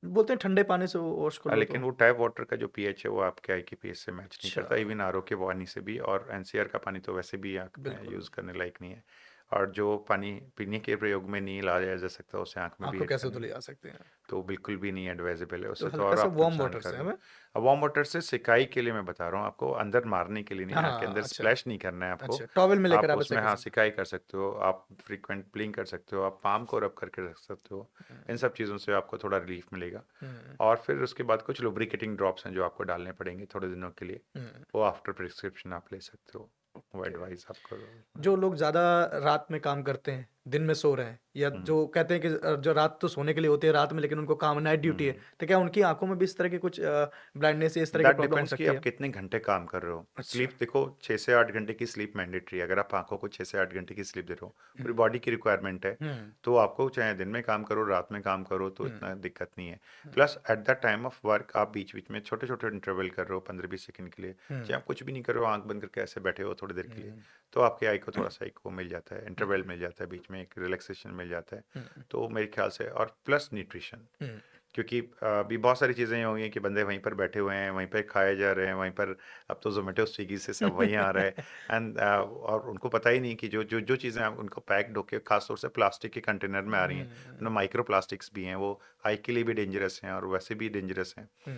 बोलते हैं ठंडे पानी से वॉश कर लो लेकिन तो। वो टैप वाटर का जो पीएच है वो आपके आई के पीएच से मैच नहीं अच्छा। करता, इवन आरओ के पानी से भी, और एनसीआर का पानी तो वैसे भी आँख में बिल्कुल। यूज़ करने लायक नहीं है। और जो पानी पीने के प्रयोग में नहीं लाया जा सकता उसे आँख में भी आंखों हिट कैसे करने तो ले में आ सकते हैं। तो बिल्कुल भी नहीं एडवाइजेबल है, तो उससे तो हल्का और सा आप वार्म नुकसान वाटर कर से रहे हो। हमें। अब वार्म वाटर से सिकाई के लिए मैं बता रहा हूँ आपको, अंदर मारने के लिए नहीं, आँख के हाँ। अंदर अच्छा। स्प्लैश नहीं करना है आपको। अच्छा, टॉवेल में लेकर आप आप ऐसे उसमें कर हाँ सकते सिकाई कर सकते हो, आप फ्रीक्वेंट प्लिंग कर सकते हो, आप पाम को रब करके रख सकते हो। इन हैं। सब चीज़ों से आपको थोड़ा रिलीफ मिलेगा। हम्म। और फिर उसके बाद कुछ लुब्रिकेटिंग ड्रॉप्स हैं जो आपको डालने पड़ेंगे थोड़े दिनों के लिए, हम्म। वो आफ्टर प्रिस्क्रिप्शन आप ले सकते हो, वो ओके। एडवाइस आपको। जो लोग ज़्यादा रात में काम करते हैं, दिन में सो रहे हैं, या हम्म, जो कहते हैं कि जो रात तो सोने के लिए होती है रात में, लेकिन उनको काम नाइट ड्यूटी है, हम्म। तो क्या उनकी आंखों में भी इस तरह की कुछ ब्लाइंडनेस या इस तरह की दैट प्रॉब्लम हो डिपेंड्स कि सकती आप है? कितने घंटे काम कर रहे हो। अच्छा। स्लीप देखो, 6 से 8 घंटे की स्लीप मैंडेटरी है। अगर आप आंखों को 6 से 8 घंटे की स्लीप दे रहे हो, पूरी हुँ, बॉडी की रिक्वायरमेंट है, हुँ, तो आपको चाहे दिन में काम करो रात में काम करो तो हुँ, इतना दिक्कत नहीं है। Hmm, plus at the time of work आप बीच बीच में छोटे छोटे इंटरवल कर रहे हो 15-20 सेकंड के लिए, हुँ, चाहे आप कुछ भी नहीं कर रहे हो, आंख बंद करके ऐसे बैठे हो थोड़ी देर के लिए, हुँ, तो आपके आई को थोड़ा सा एक वो मिल जाता है, हुँ, इंटरवल मिल जाता है, बीच में एक रिलैक्सेशन मिल जाता है। हुँ, तो मेरे ख्याल से, और प्लस न्यूट्रिशन, हुँ, क्योंकि अभी बहुत सारी चीज़ें हो गई हैं कि बंदे वहीं पर बैठे हुए हैं, वहीं पे खाए जा रहे हैं, वहीं पर अब तो ज़ोमैटो स्विगी से सब वहीं आ रहा है। एंड और उनको पता ही नहीं कि जो चीज़ें उनको पैक्ड होके खास तौर से प्लास्टिक के कंटेनर में आ रही हैं, उनमें हुँ, माइक्रो प्लास्टिक्स भी हैं, वो आई के लिए भी डेंजरस हैं और वैसे भी डेंजरस हैं। हुँ,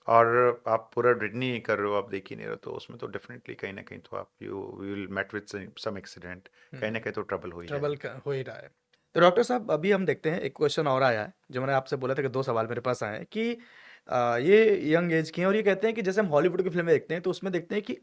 और आप पूरा रीड नहीं कर रहे हो, आप देख ही नहीं रहे हो, तो उसमें तो डेफिनेटली कहीं ना कहीं तो आप you will met with some accident, कहीं ना हुँ, कहीं तो ट्रबल हो ही ट्रबल जाएगा। का हो ही रहा है। तो डॉक्टर साहब, अभी हम देखते हैं, एक क्वेश्चन और आया है, जो मैंने आपसे बोला था कि 2 सवाल मेरे पास आए हैं कि ये यंग एज के हैं, और ये कहते हैं कि जैसे हम हॉलीवुड की फ़िल्में देखते हैं, तो उसमें देखते हैं कि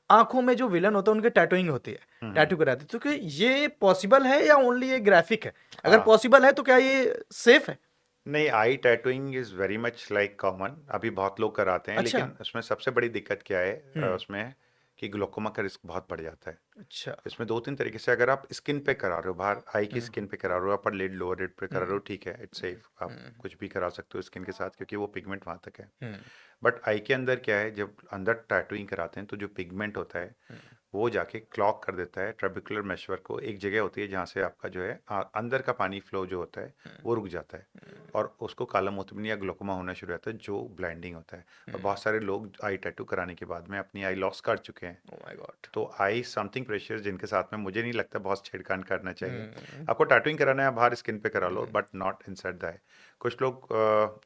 आँखों में जो विलेन होता है उनकी टैटूइंग होती है, हम्म। टैटू कराते हैं, तो क्या ये पॉसिबल है या ओनली ये ग्राफिक है? अगर हाँ, पॉसिबल है तो क्या ये सेफ है? नहीं, eye tattooing is very much like common, अभी बहुत लोग कराते हैं, अच्छा। लेकिन उसमें सबसे बड़ी दिक्कत क्या है हुँ। उसमें कि ग्लोकोमा का रिस्क बहुत बढ़ जाता है। अच्छा। इसमें 2-3 तरीके से, अगर आप स्किन पे करा रहे हो, बाहर आई की हुँ, स्किन पे करा रहे हो, अपर लिड लोअर लिड पे करा रहे हो, हुँ, ठीक है, इट्स सेफ, आप हुँ, कुछ भी करा सकते हो स्किन के साथ क्योंकि वो पिगमेंट वहाँ तक है। हुँ, बट आई के अंदर क्या है, जब अंदर टैटूइंग कराते हैं तो जो पिगमेंट होता है हुँ, वो जाके क्लॉग कर देता है ट्रेबिकुलर मेशवर को। एक जगह होती है जहाँ से आपका जो है अंदर का पानी फ्लो जो होता है वो रुक जाता है और उसको काला मोतिया ग्लोकोमा होना शुरू होता है जो ब्लाइंडिंग होता है। और बहुत सारे लोग आई टैटू कराने के बाद में अपनी आई लॉस कर चुके हैं। Oh my God. तो आई समथिंग प्रेशर जिनके साथ में मुझे नहीं लगता बहुत छेड़खानी करना चाहिए। आपको टैटूइंग कराना है बाहर स्किन पे करा लो बट नॉट इनसाइड द आई। कुछ लोग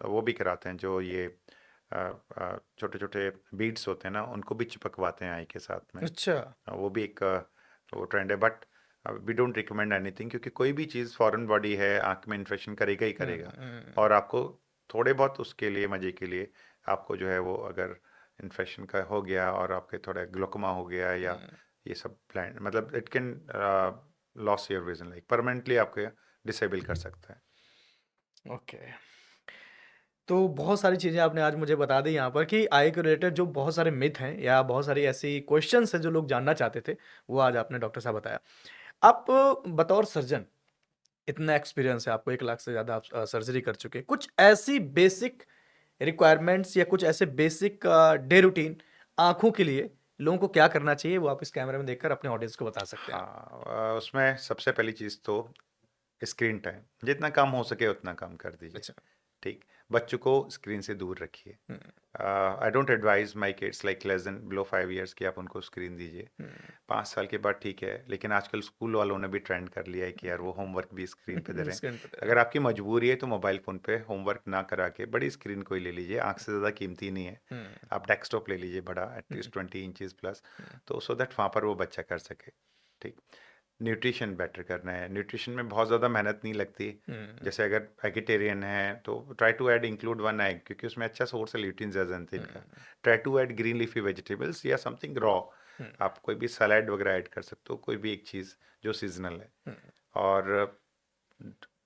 वो भी कराते हैं जो ये छोटे छोटे बीड्स होते हैं ना उनको भी चिपकवाते हैं आई के साथ में। अच्छा। वो भी एक वो ट्रेंड है but we don't recommend anything क्योंकि कोई भी चीज़ फॉरेन बॉडी है आंख में इन्फेक्शन करेगा ही करेगा। और आपको थोड़े बहुत उसके लिए मजे के लिए आपको जो है वो अगर इन्फेक्शन का हो गया और आपके थोड़ा ग्लोकोमा हो गया या ये सब ब्लाइंड मतलब it can loss your vision like permanently आपके डिसेबल कर सकता है। ओके। तो बहुत सारी चीज़ें आपने आज मुझे बता दी यहाँ पर कि आई के रिलेटेड जो बहुत सारे मिथ हैं या बहुत सारी ऐसी क्वेश्चंस हैं जो लोग जानना चाहते थे, वो आज आपने डॉक्टर साहब बताया। आप बतौर सर्जन इतना एक्सपीरियंस है आपको, 1 लाख से ज़्यादा आप सर्जरी कर चुके हैं। कुछ ऐसी बेसिक रिक्वायरमेंट्स या कुछ ऐसे बेसिक डे रूटीन आँखों के लिए लोगों को क्या करना चाहिए, वो आप इस कैमरे में देखकर अपने ऑडियंस को बता सकते हैं? हाँ उसमें सबसे पहली चीज़ तो स्क्रीन टाइम जितना कम हो सके उतना कम कर दीजिए। अच्छा। ठीक, बच्चों को स्क्रीन से दूर रखिए। Hmm, I don't advise my kids like less than below 5 years कि आप उनको स्क्रीन दीजिए। हुँ। 5 साल के बाद ठीक है, लेकिन आजकल स्कूल वालों ने भी ट्रेंड कर लिया है कि यार वो होमवर्क भी स्क्रीन पे दे रहे हैं। स्क्रीन पे दे अगर आपकी मजबूरी है तो मोबाइल फ़ोन पे होमवर्क ना करा के बड़ी स्क्रीन कोई ले लीजिए, आँख से ज़्यादा कीमती नहीं है। हुँ, आप डेस्कटॉप ले लीजिए बड़ा एटलीस्ट 20 इंचेस प्लस, तो सो दैट वहाँ पर वो बच्चा कर सके। ठीक, न्यूट्रिशन बेटर करना है। न्यूट्रिशन में बहुत ज़्यादा मेहनत नहीं लगती। हुँ, जैसे अगर वेजिटेरियन है तो try to add include 1 egg क्योंकि उसमें अच्छा सोर्स है ल्यूटिन ज़ैज़ैंथिन का। Try to add green leafy vegetables या समथिंग रॉ। आप कोई भी सलाद वगैरह ऐड कर सकते हो, कोई भी एक चीज़ जो सीजनल है। और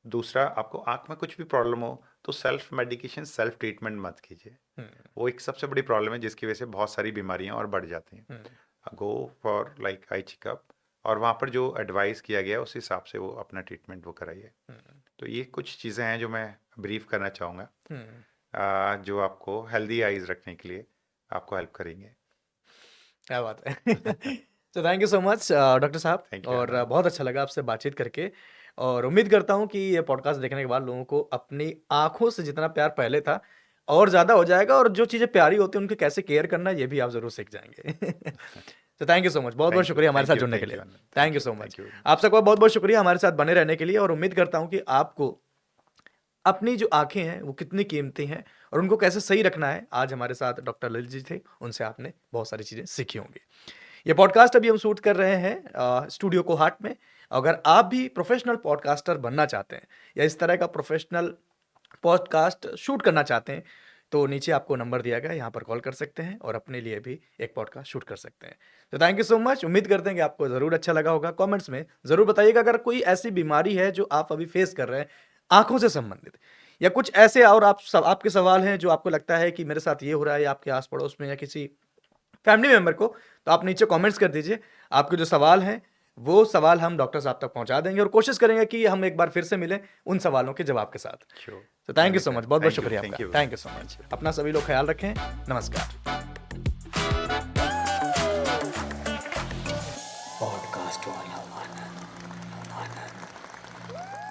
दूसरा आपको आँख में कुछ भी प्रॉब्लम हो तो सेल्फ मेडिकेशन सेल्फ ट्रीटमेंट मत कीजिए। वो एक सबसे बड़ी प्रॉब्लम है जिसकी वजह से बहुत सारी बीमारियां और बढ़ जाती हैं। Go for like eye checkup और वहाँ पर जो एडवाइस किया गया उस हिसाब से वो अपना ट्रीटमेंट वो कराइए। तो ये कुछ चीज़ें हैं जो मैं ब्रीफ करना चाहूँगा जो आपको हेल्दी आइज रखने के लिए आपको हेल्प करेंगे। क्या बात है। तो thank you so much doctor साहब, Thank you, और आनंद। बहुत अच्छा लगा आपसे बातचीत करके, और उम्मीद करता हूँ कि ये पॉडकास्ट देखने के बाद लोगों को अपनी आँखों से जितना प्यार पहले था और ज़्यादा हो जाएगा, और जो चीज़ें प्यारी होती हैं उनकी कैसे केयर करना है ये भी आप ज़रूर सीख जाएँगे। तो थैंक यू सो मच, बहुत-बहुत थैंक यू, शुक्रिया हमारे साथ थैंक यू, जुड़ने के थैंक लिए। You, Anand. Thank you so thank much. You. आप सबका बहुत-बहुत शुक्रिया हमारे साथ बने रहने के लिए, और उम्मीद करता हूँ कि आपको अपनी जो आँखें हैं वो कितनी कीमती हैं और उनको कैसे सही रखना है, आज हमारे साथ डॉक्टर ललित जी थे, उनसे आपने बहुत सारी चीज़ें सीखी होंगी। ये पॉडकास्ट अभी हम शूट कर रहे हैं स्टूडियो कोहाट में। अगर आप भी प्रोफेशनल पॉडकास्टर बनना चाहते हैं या इस तरह का प्रोफेशनल पॉडकास्ट शूट करना चाहते हैं, तो नीचे आपको नंबर दिया गया है, यहाँ पर कॉल कर सकते हैं और अपने लिए भी एक पॉडकास्ट शूट कर सकते हैं। तो थैंक यू सो मच, उम्मीद करते हैं कि आपको ज़रूर अच्छा लगा होगा। कमेंट्स में ज़रूर बताइएगा अगर कोई ऐसी बीमारी है जो आप अभी फेस कर रहे हैं आँखों से संबंधित, या कुछ ऐसे और आपके सवाल हैं जो आपको लगता है कि मेरे साथ ये हो रहा है, या आपके आस-पड़ोस में या किसी फैमिली मेंबर को, तो आप नीचे कमेंट्स कर दीजिए। आपके जो सवाल हैं वो सवाल हम डॉक्टर साहब तक पहुंचा देंगे और कोशिश करेंगे कि हम एक बार फिर से मिलें उन सवालों के जवाब के साथ। Sure. तो थैंक यू सो मच, बहुत बहुत Thank you, शुक्रिया thank आपका। you. Thank you so much. अपना सभी लोग ख्याल रखें। नमस्कार। पॉडकास्ट वाला आनंद।